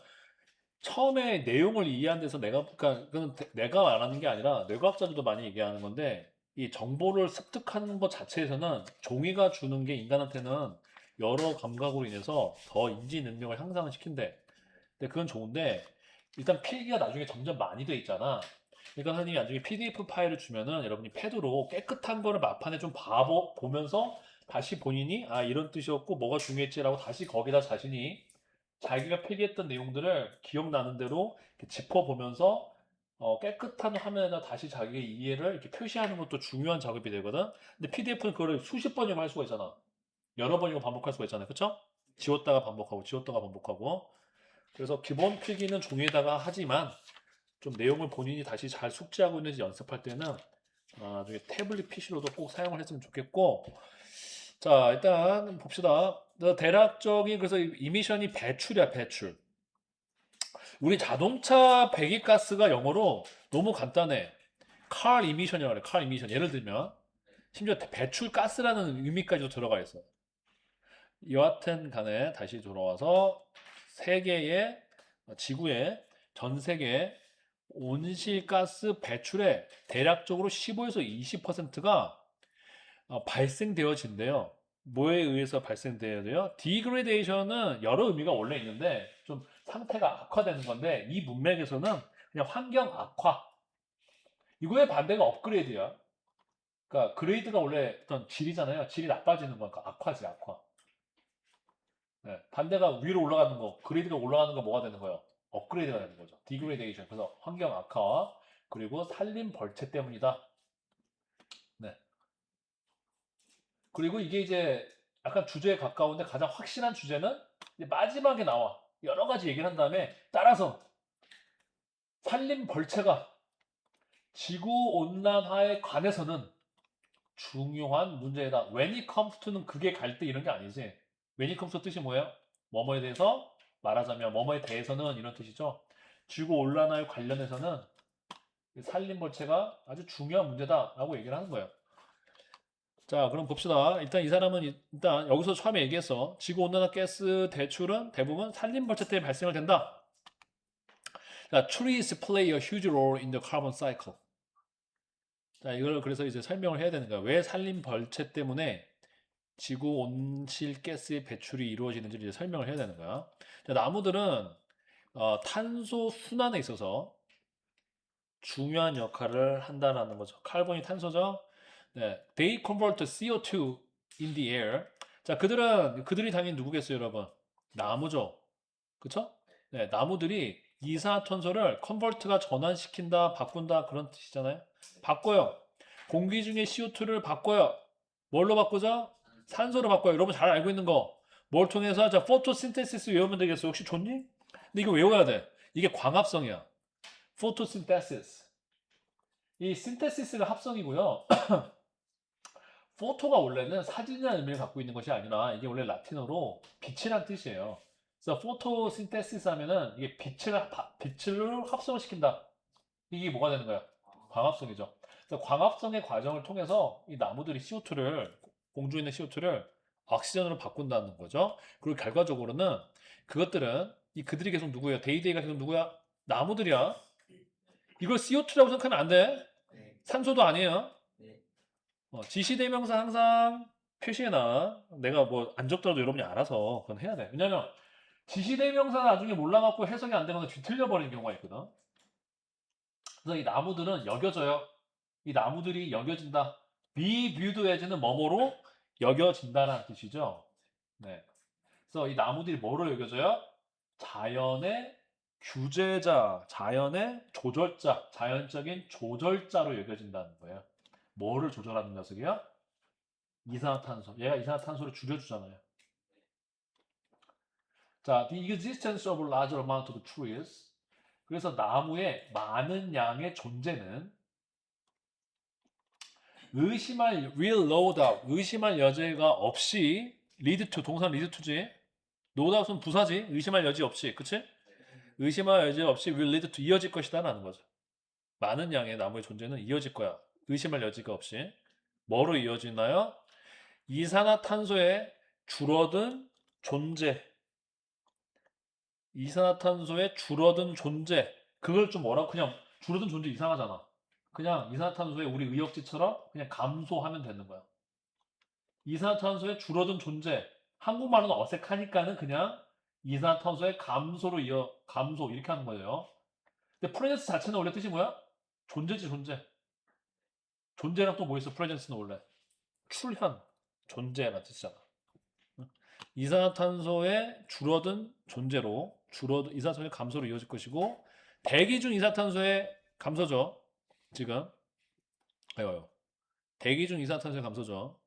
Speaker 1: 처음에 내용을 이해한 데서 그러니까 그건 내가 말하는 게 아니라 뇌과학자들도 많이 얘기하는 건데 이 정보를 습득하는 것 자체에서는 종이가 주는 게 인간한테는 여러 감각으로 인해서 더 인지 능력을 향상을 시킨대. 근데 그건 좋은데 일단 필기가 나중에 점점 많이 돼 있잖아. 그러니까 선생님이 나중에 PDF 파일을 주면은 여러분이 패드로 깨끗한 거를 마판에 좀 보면서 다시 본인이 이런 뜻이었고 뭐가 중요했지라고 다시 거기다 자신이 자기가 필기했던 내용들을 기억나는 대로 이렇게 짚어보면서 깨끗한 화면에다 다시 자기의 이해를 이렇게 표시하는 것도 중요한 작업이 되거든. 근데 PDF는 그거를 수십 번이고 할 수가 있잖아. 여러 번이고 반복할 수가 있잖아요. 그쵸? 지웠다가 반복하고 지웠다가 반복하고. 그래서 기본 필기는 종이에다가 하지만 좀 내용을 본인이 다시 잘 숙지하고 있는지 연습할 때는 나중에 태블릿 PC로도 꼭 사용을 했으면 좋겠고. 자, 일단 봅시다. 대략적인 그래서 이미션이 배출이야, 배출. 우리 자동차 배기가스가 영어로 너무 간단해. car emission이라고 그래. car emission. 예를 들면 심지어 배출가스라는 의미까지도 들어가 있어. 여하튼 간에 다시 돌아와서 세계의 지구의 전 세계 온실가스 배출의 대략적으로 15에서 20%가 발생되어진대요. 뭐에 의해서 발생돼야 돼요? 디그레데이션은 여러 의미가 원래 있는데 좀 상태가 악화되는 건데 이 문맥에서는 그냥 환경 악화. 이거의 반대가 업그레이드야. 그러니까 그레이드가 원래 어떤 질이잖아요. 질이 나빠지는 거니까 악화지 악화. 네, 반대가 위로 올라가는 거, 그레이드가 올라가는 거 뭐가 되는 거예요? 업그레이드가 되는 거죠. 디그레이데이션. 그래서 환경 악화와 그리고 산림 벌채 때문이다. 네. 그리고 이게 이제 약간 주제에 가까운데 가장 확실한 주제는 이제 마지막에 나와. 여러 가지 얘기를 한 다음에 따라서 산림 벌채가 지구 온난화에 관해서는 중요한 문제다. When it comes to는 그게 갈 때 이런 게 아니지. When it comes to 뜻이 뭐예요? 뭐뭐에 대해서 말하자면 뭐뭐에 대해서는 이런 뜻이죠. 지구 온난화에 관련해서는 산림 벌채가 아주 중요한 문제다라고 얘기를 하는 거예요. 자, 그럼 봅시다. 일단 이 사람은 일단 여기서 처음에 얘기했어. 지구 온난화 가스 대출은 대부분 산림 벌채 때문에 발생을 된다. 자, trees play a huge role in the carbon cycle. 자, 이걸 그래서 이제 설명을 해야 되는 거야. 왜 산림 벌채 때문에 지구 온실가스의 배출이 이루어지는지를 이제 설명을 해야 되는 거야. 자, 나무들은 탄소 순환에 있어서 중요한 역할을 한다는 거죠. 카본이 탄소죠. 네, they convert CO2 in the air. 자, 그들이 당연히 누구겠어요, 여러분? 나무죠. 그쵸? 네, 나무들이 이산화탄소를 컨버트가 전환시킨다, 바꾼다 그런 뜻이잖아요. 바꿔요. 공기 중에 CO2를 바꿔요. 뭘로 바꾸죠? 산소로 바꿔요. 여러분 잘 알고 있는 거. 뭘 통해서? 자, 포토신테시스 외우면 되겠어. 혹시 좋니? 근데 이거 외워야 돼. 이게 광합성이야. 포토신테시스. 이 신테시스가 합성이고요. 포토가 원래는 사진이라는 의미를 갖고 있는 것이 아니라 이게 원래 라틴어로 빛이란 뜻이에요. 그래서 포토신테시스 하면은 이게 빛을 합성을 시킨다. 이게 뭐가 되는 거야? 광합성이죠. 그래서 광합성의 과정을 통해서 이 나무들이 CO2를 공중에 있는 CO2를 오xygen으로 바꾼다는 거죠. 그리고 결과적으로는 그들이 계속 누구예요? 데이데이가 계속 누구야? 나무들이야. 이걸 CO2라고 생각하면 안 돼.
Speaker 2: 네.
Speaker 1: 산소도 아니에요.
Speaker 2: 네.
Speaker 1: 지시대명사 항상 표시해놔. 내가 뭐 안 적더라도 여러분이 알아서 그건 해야 돼. 왜냐면 지시대명사 나중에 몰라갖고 해석이 안 되거나 뒤틀려버리는 경우가 있거든. 그래서 이 나무들은 여겨져요. 이 나무들이 여겨진다. be viewed as는 뭐뭐로 여겨진다라는 뜻이죠. 네. 그래서 이 나무들이 뭐로 여겨져요? 자연의 규제자, 자연의 조절자, 자연적인 조절자로 여겨진다는 거예요. 뭐를 조절하는 녀석이야? 이산화탄소. 얘가 이산화탄소를 줄여주잖아요. 자, the existence of a larger amount of trees. 그래서 나무의 많은 양의 존재는 will no doubt, 의심할 여지가 없이 lead to, 동사 lead to지. no doubt은 부사지. 의심할 여지 없이. 그치? 의심할 여지 없이 will lead to 이어질 것이다 라는 거죠. 많은 양의 나무의 존재는 이어질 거야. 의심할 여지가 없이. 뭐로 이어지나요? 이산화탄소의 줄어든 존재. 이산화탄소의 줄어든 존재. 그걸 좀 뭐라고 그냥 줄어든 존재 이상하잖아. 그냥 이산화탄소의 우리 의역지처럼 그냥 감소하면 되는 거야. 이산화탄소의 줄어든 존재. 한국말은 어색하니까는 그냥 이산화탄소의 감소 이렇게 하는 거예요. 근데 프레젠스 자체는 원래 뜻이 뭐야? 존재지 존재. 존재랑 또 뭐 있어? 프레젠스는 원래 출현, 존재라는 뜻이잖아. 이산화탄소의 줄어든 존재로 이산화탄소의 감소로 이어질 것이고 대기 중 이산화탄소의 감소죠. 지금 아유 대기 중 이산화탄소의 감소죠.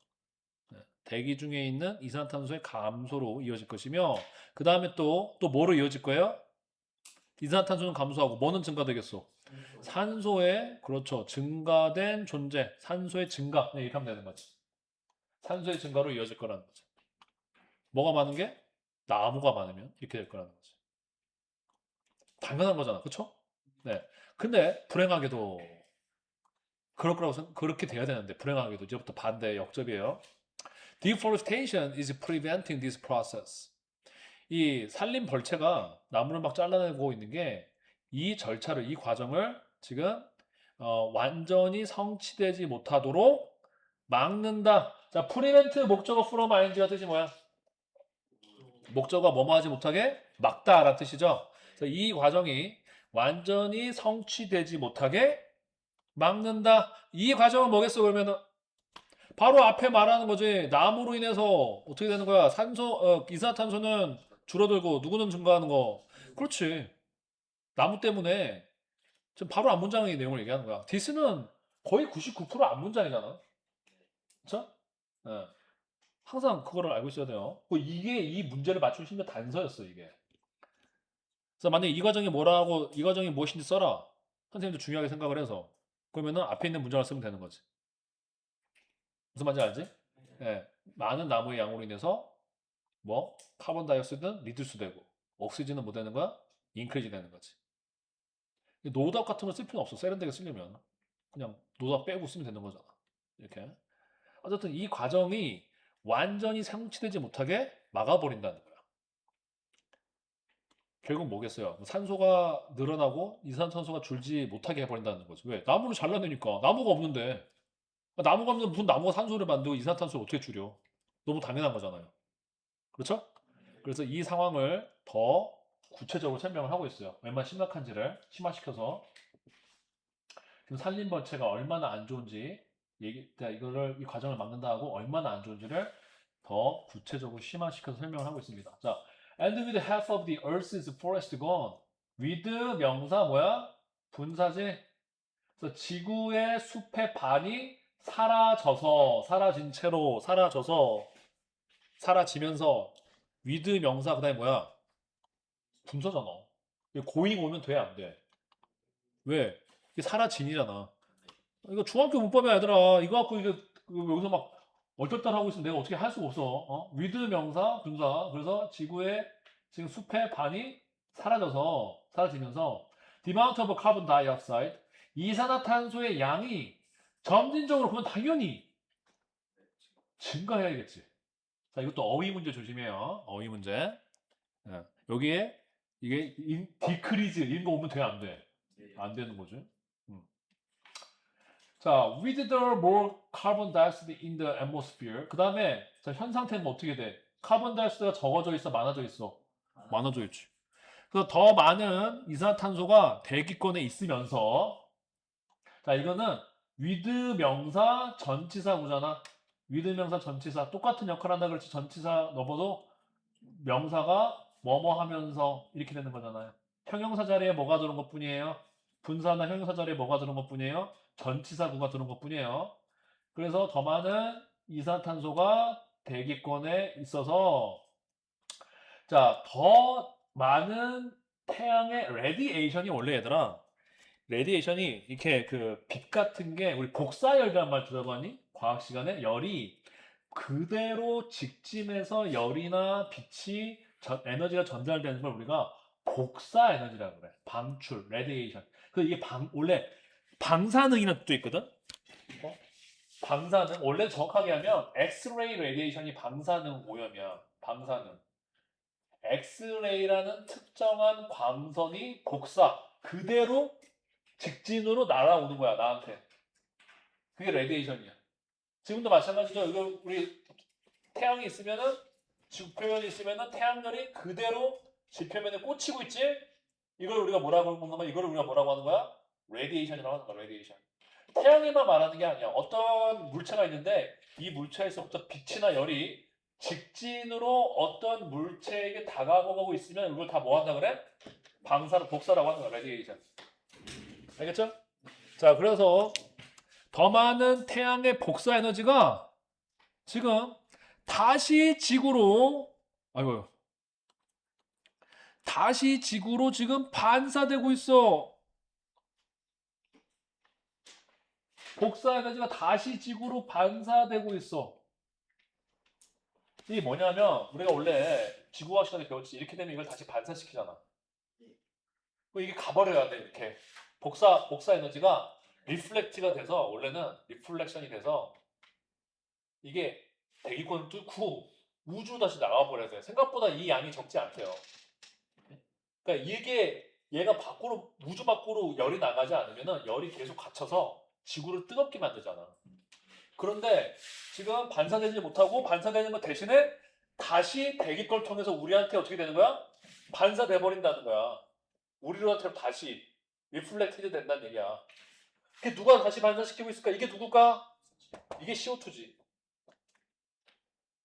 Speaker 1: 대기 중에 있는 이산화탄소의 감소로 이어질 것이며 그 다음에 또 뭐로 이어질 거예요? 이산화탄소는 감소하고 뭐는 증가되겠어? 산소의 그렇죠 증가된 존재, 산소의 증가 이렇게 하면 되는 거지. 산소의 증가로 이어질 거라는 거지. 뭐가 많은 게? 나무가 많으면 이렇게 될 거라는 거지. 당연한 거잖아, 그렇죠? 네. 근데 불행하게도 그렇게 돼야 되는데 불행하게도 이제부터 반대 역접이에요. Deforestation is preventing this process. 이 산림 벌채가 나무를 막 잘라내고 있는 게 이 절차를, 이 과정을 지금 완전히 성취되지 못하도록 막는다. 자, 프리벤트 목적어 from ing가 뜻이 뭐야? 목적어가 뭐뭐 하지 못하게 막다라는 뜻이죠. 그래서 이 과정이 완전히 성취되지 못하게 막는다. 이 과정은 뭐겠어? 그러면은 바로 앞에 말하는 거지. 나무로 인해서 어떻게 되는 거야? 이산화탄소는 줄어들고 누구는 증가하는 거. 그렇지. 나무 때문에 지금 바로 앞 문장의 내용을 얘기하는 거야. 디스는 거의 99%앞 문장이잖아. 그렇죠? 예. 항상 그거를 알고 있어야 돼요. 이게 이 문제를 맞춘 심지어 단서였어, 이게. 그래서 만약에 이 과정이 뭐라고, 이 과정이 무엇인지 써라. 선생님도 중요하게 생각을 해서. 그러면은 앞에 있는 문장을 쓰면 되는 거지. 무슨 말인지 알지? 예. 많은 나무의 양으로 인해서 뭐 카본 다이옥사이드는 리듀스 되고 옥시즌은 뭐 되는 거야? 인크리지 되는 거지. 노답 같은 거 쓸 필요는 없어. 세련되게 쓰려면 그냥 노답 빼고 쓰면 되는 거잖아. 이렇게. 어쨌든 이 과정이 완전히 성취되지 못하게 막아버린다는 거야. 결국 뭐겠어요? 산소가 늘어나고 이산화탄소가 줄지 못하게 해버린다는 거지. 왜? 나무를 잘라내니까. 나무가 없는데. 나무가 없는데 무슨 나무가 산소를 만들고 이산화탄소를 어떻게 줄여? 너무 당연한 거잖아요. 그렇죠? 그래서 이 상황을 더 구체적으로 설명을 하고 있어요. 얼마나 심각한지를 심화시켜서. 지금 산림벌채가 얼마나 안 좋은지 이거를 이 과정을 막는다 하고 얼마나 안 좋은지를 더 구체적으로 심화시켜서 설명을 하고 있습니다. 자, and with half of the earth's forest gone. with 명사 뭐야? 분사지. 그래서 지구의 숲의 반이 사라져서 사라진 채로 사라져서 사라지면서 with 명사 그다음에 뭐야? 분사잖아. 고잉 오면 돼, 안 돼? 왜? 이게 사라진이잖아. 이거 중학교 문법이야, 얘들아. 이거 갖고 이게 여기서 막 얼떨떨 하고 있으면 내가 어떻게 할 수가 없어. with 명사, 분사. 그래서 지구의 지금 숲의 반이 사라지면서 the amount of carbon dioxide 이산화탄소의 양이 점진적으로 그건 당연히 증가해야겠지. 자, 이것도 어휘 문제 조심해요. 어휘 문제. 예. 여기에 이게 decrease 이런 거 오면 돼, 안 돼? 안 되는 거죠. 자, with the more carbon dioxide in the atmosphere. 그 다음에 현 상태는 어떻게 돼? 카본 다이옥사이드가 적어져 있어, 많아져 있어? 많아져 있지. 그래서 더 많은 이산화탄소가 대기권에 있으면서 자, 이거는 with 명사 전치사구잖아. with 명사 전치사 똑같은 역할 한다 그렇지 전치사 넣어도 명사가 뭐뭐 하면서 이렇게 되는 거잖아요. 형용사 자리에 뭐가 들어온 것 뿐이에요? 분사나 형용사 자리에 뭐가 들어온 것 뿐이에요? 전치사구가 들어온 것 뿐이에요. 그래서 더 많은 이산탄소가 대기권에 있어서 자, 더 많은 태양의 레디에이션이 원래 얘들아 레디에이션이 이렇게 그 빛 같은 게 우리 복사열이란 말 들어봤니? 과학 시간에 열이 그대로 직진해서 열이나 빛이 에너지가 전달되는 걸 우리가 복사 에너지라고 그래. 방출, 레디에이션. 그 이게 원래 방사능이라는 뜻도 있거든. 방사능 원래 정확하게 하면 엑스레이 레디에이션이 방사능 오염이야. 방사능. 엑스레이라는 특정한 광선이 복사 그대로 직진으로 날아오는 거야 나한테. 그게 레디에이션이야. 지금도 마찬가지죠. 이거 우리 태양이 있으면은 지표면이 있으면은 태양열이 그대로 지표면에 꽂히고 있지. 이걸 우리가 뭐라고 하는 거야? 이걸 우리가 뭐라고 하는 거야? 레디에이션이라고 하는 거야. 레디에이션. 태양에만 말하는 게 아니야. 어떤 물체가 있는데 이 물체에서부터 빛이나 열이 직진으로 어떤 물체에게 다가오고 있으면 이걸 다 뭐 한다 그래? 복사라고 하는 거야. 레디에이션. 알겠죠? 자, 그래서 더 많은 태양의 복사 에너지가 지금 다시 지구로 아이고 다시 지구로 지금 반사되고 있어. 복사 에너지가 다시 지구로 반사되고 있어. 이게 뭐냐면 우리가 원래 지구과학 시간에 배웠지. 이렇게 되면 이걸 다시 반사시키잖아. 이게 가버려야 돼. 이렇게 복사 에너지가 리플렉트가 돼서 원래는 리플렉션이 돼서 이게 대기권을 뚫고 우주로 다시 나가버려야 돼. 생각보다 이 양이 적지 않대요. 그러니까 이게 얘가 밖으로 우주 밖으로 열이 나가지 않으면은 열이 계속 갇혀서 지구를 뜨겁게 만들잖아. 그런데 지금 반사되지 못하고 반사되는 것 대신에 다시 대기걸 통해서 우리한테 어떻게 되는 거야? 반사돼 버린다는 거야. 우리한테 다시 리플렉티드 된다는 얘기야. 그게 누가 다시 반사시키고 있을까? 이게 누굴까? 이게 CO2지.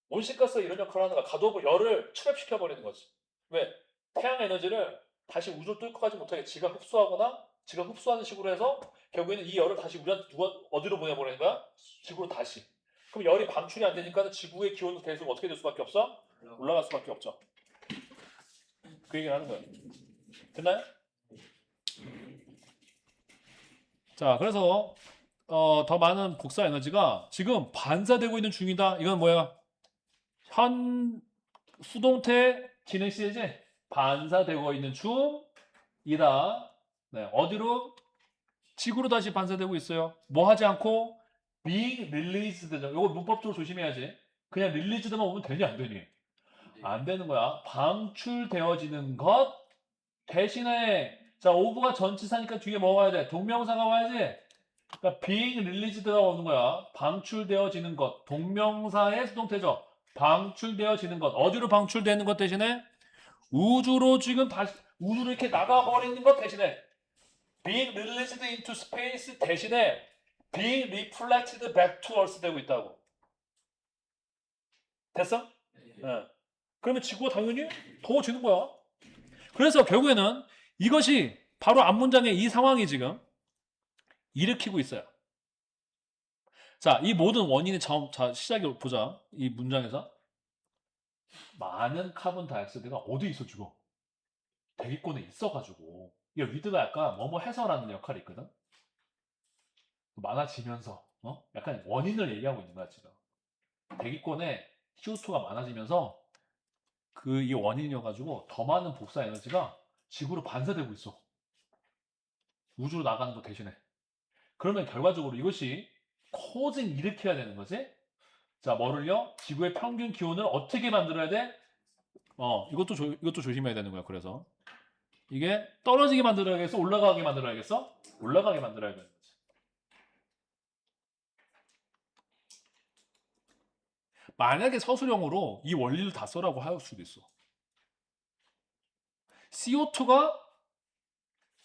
Speaker 1: 온실가스가 이런 역할을 하는 거야. 가둬버 열을 트랩시켜 버리는 거지. 왜? 태양 에너지를 다시 우주로 뚫고 가지 못하게 지가 흡수하거나 지가 흡수하는 식으로 해서 결국에는 이 열을 다시 우리한테 누가 어디로 보내버리는 거야? 지구로 다시. 그럼 열이 방출이 안 되니까 지구의 기온도 계속 어떻게 될 수밖에 없어? 올라갈 수밖에 없죠. 그 얘기를 하는 거예요. 됐나요? 자, 그래서 더 많은 복사 에너지가 지금 반사되고 있는 중이다. 이건 뭐야? 현 수동태 진행 시제지? 반사되고 있는 중이다. 네, 어디로? 지구로 다시 반사되고 있어요. 뭐 하지 않고 being released. 이거 문법적으로 조심해야지. 그냥 released만 오면 되니 안 되니? 안 되는 거야. 방출되어지는 것 대신에 자 오브가 전치사니까 뒤에 뭐가 와야 돼? 동명사가 와야지. 그러니까 being released가 오는 거야. 방출되어지는 것. 동명사의 수동태죠. 방출되어지는 것. 어디로 방출되는 것 대신에 우주로 지금 다시 우주로 이렇게 나가버리는 것 대신에 being released into space 대신에 being reflected back to earth 되고 있다고. 됐어? 네. 그러면 지구가 당연히 더워지는 거야. 그래서 결국에는 이것이 바로 앞문장의 이 상황이 지금 일으키고 있어요. 자, 이 모든 원인의 자, 시작을 보자. 이 문장에서. 많은 카본 다이옥사이드가 어디 있어, 지금? 대기권에 있어가지고. 이 위드가 약간 뭐뭐 해서라는 역할이 있거든? 많아지면서, 약간 원인을 얘기하고 있는 거야, 지금. 대기권에 CO2가 많아지면서 이 원인이어가지고 더 많은 복사 에너지가 지구로 반사되고 있어. 우주로 나가는 거 대신에. 그러면 결과적으로 이것이 코징 일으켜야 되는 거지. 자, 뭐를요? 지구의 평균 기온을 어떻게 만들어야 돼? 이것도 조심해야 되는 거야. 그래서 이게 떨어지게 만들어야겠어? 올라가게 만들어야겠어? 올라가게 만들어야 되는 거지. 만약에 서술형으로 이 원리를 다 써라고 할 수도 있어. CO2가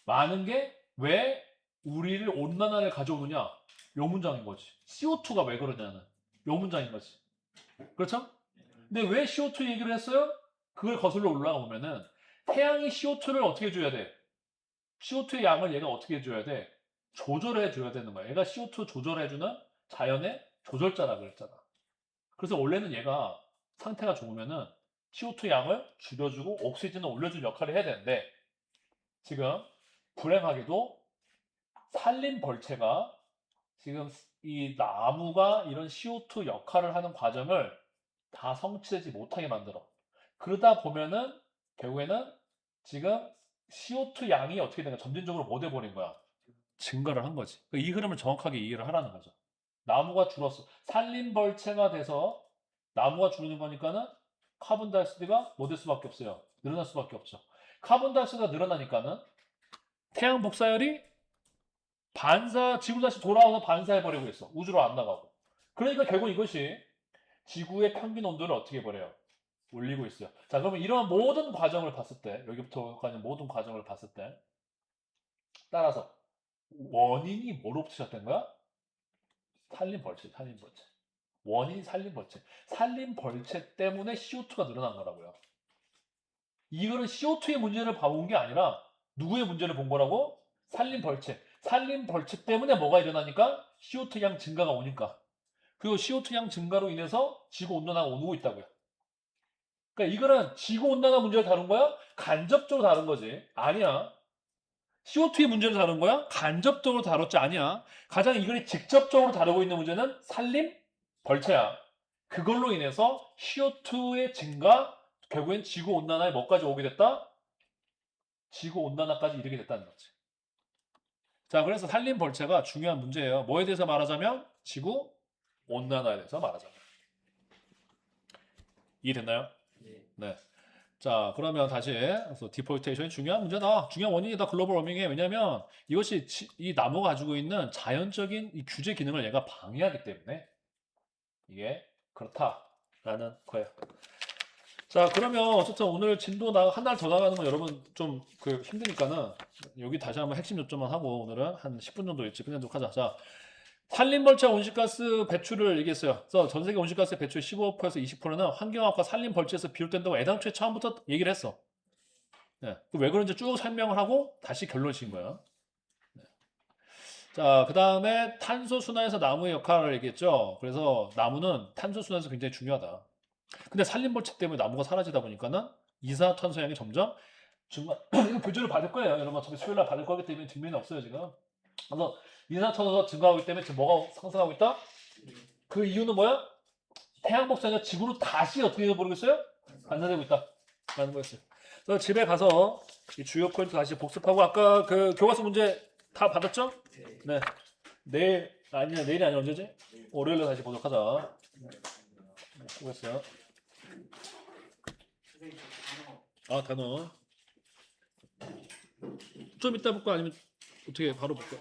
Speaker 1: 많은 게 왜 우리를 온난화를 가져오느냐? 요 문장인 거지. CO2가 왜 그러냐는 요 문장인 거지. 그렇죠? 근데 왜 CO2 얘기를 했어요? 그걸 거슬러 올라가 보면은 태양이 CO2를 어떻게 줘야 돼? CO2의 양을 얘가 어떻게 해줘야 돼? 조절해 줘야 되는 거야. 얘가 CO2 조절해주는 자연의 조절자라 그랬잖아. 그래서 원래는 얘가 상태가 좋으면은 CO2 양을 줄여주고 옥시즌을 올려주는 역할을 해야 되는데 지금 불행하게도 산림 벌채가 지금 이 나무가 이런 CO2 역할을 하는 과정을 다 성취되지 못하게 만들어. 그러다 보면은 결국에는 지금 CO2 양이 어떻게 되는가 점진적으로 못 돼버린 거야. 증가를 한 거지. 이 흐름을 정확하게 이해를 하라는 거죠. 나무가 줄었어. 산림벌채가 돼서 나무가 줄는 거니까는 카본 다이옥사이드가 뭐 될 수밖에 없어요. 늘어날 수밖에 없죠. 카본 다이옥사이드가 늘어나니까는 태양 복사열이 지구 다시 돌아와서 반사해버리고 있어. 우주로 안 나가고. 그러니까 결국 이것이 지구의 평균 온도를 어떻게 해버려요? 올리고 있어요. 자, 그러면 이런 모든 과정을 봤을 때, 여기부터까지 모든 과정을 봤을 때, 따라서 원인이 뭐로부터 시작된 거야? 산림벌채. 원인이 산림벌채. 산림벌채 때문에 CO2가 늘어난 거라고요. 이거는 CO2의 문제를 봐온 게 아니라 누구의 문제를 본 거라고? 산림벌채. 산림벌채 때문에 뭐가 일어나니까? CO2 양 증가가 오니까. 그리고 CO2 양 증가로 인해서 지구온난화가 오고 있다고요. 그러니까 이거는 지구온난화 문제를 다룬 거야? 간접적으로 다룬 거지. 아니야. CO2의 문제를 다룬 거야? 간접적으로 다뤘지 아니야. 가장 이걸 직접적으로 다루고 있는 문제는 산림 벌채야. 그걸로 인해서 CO2의 증가, 결국엔 지구온난화에 뭐까지 오게 됐다? 지구온난화까지 이르게 됐다는 거지. 자, 그래서 산림 벌채가 중요한 문제예요. 뭐에 대해서 말하자면 지구온난화에 대해서 말하자면. 이해됐나요?
Speaker 2: 네.
Speaker 1: 네. 자, 그러면 다시 그래서 디포레스테이션이 중요한 문제다. 중요한 원인이다. 글로벌 워밍에. 왜냐면 이것이 이 나무가 가지고 있는 자연적인 이 규제 기능을 얘가 방해하기 때문에 이게 그렇다라는 거예요. 자, 그러면 어쨌든 오늘 진도 한 달 더 나가는 거 여러분 좀 그 힘드니까는 여기 다시 한번 핵심 요점만 하고 오늘은 한 10분 정도 일찍 끝내도록 하자. 자, 산림벌채 온실가스 배출을 얘기했어요. 그래서 전 세계 온실가스 배출 15%에서 20%는 환경학과 산림벌채에서 비롯된다고 애당초에 처음부터 얘기를 했어. 네. 왜 그런지 쭉 설명을 하고 다시 결론을 지은 거야. 네. 자, 그 다음에 탄소 순환에서 나무의 역할을 얘기했죠. 그래서 나무는 탄소 순환에서 굉장히 중요하다. 근데 산림벌채 때문에 나무가 사라지다 보니까는 이산화탄소량이 점점 증가. 이거 교재를 받을 거예요. 여러분 어차피 수요일 날 받을 거기 때문에 뒷면이 없어요 지금. 그래서 이산화탄소가 증가하기 때문에 지금 뭐가 상승하고 있다? 그 이유는 뭐야? 태양 복사가 지구로 다시 어떻게 되어버리겠어요? 반사되고 있다라는 거였어요. 그래서 집에 가서 이 주요 포인트 다시 복습하고 아까 그 교과서 문제 다 받았죠? 네. 내일이 아니라 언제지? 월요일에 다시 보도록 하자. 수고했어요.
Speaker 2: 선생님 저 단어
Speaker 1: 아, 단어. 좀 이따 볼까? 아니면 어떻게 바로 볼까?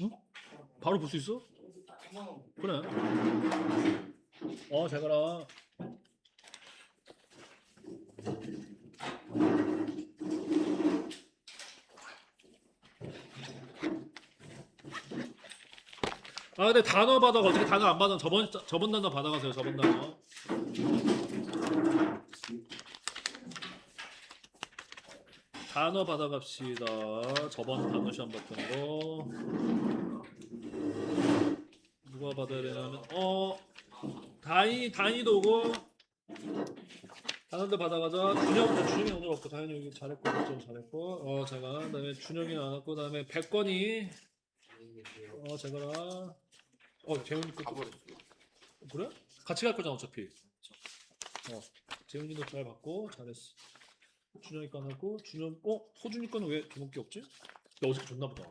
Speaker 1: 응? 바로 볼 수 있어?
Speaker 2: 단어
Speaker 1: 그래. 잘 가라. 아, 근데 단어 받아가 어떻게 단어 안 받아? 저번 단어 받아가세요. 저번 단어. 단어 받아갑시다. 저번 단어 시험 봤던 거. 누가 받아야 되냐면 다인이도 오고 단어도 받아가자. 준영이 오늘 없고 다인이 여기 잘했고 좀 잘했고 제가 그다음에 준영이 나왔고 그다음에 백건이 제가라 재훈이 것도 그래? 같이 갈 거잖아 어차피. 재훈이도 잘 받고 잘했어. 준영이 거 하고 소준이 거는 왜 주먹기 없지? 나 어저께 줬나 보다.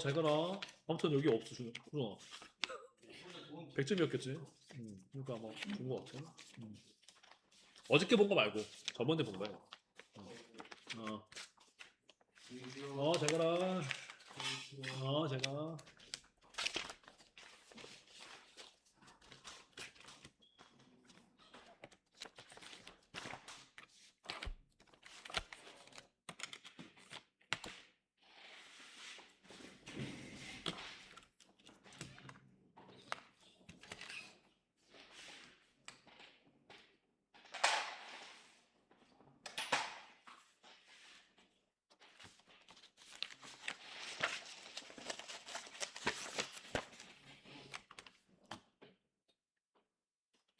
Speaker 1: 잘 가라. 아무튼 여기 없어 준영. 100점이었겠지. 그러니까 아마 준거 같아. 어저께 본 거 말고 저번에 본 거야. 잘 가라. 잘 가.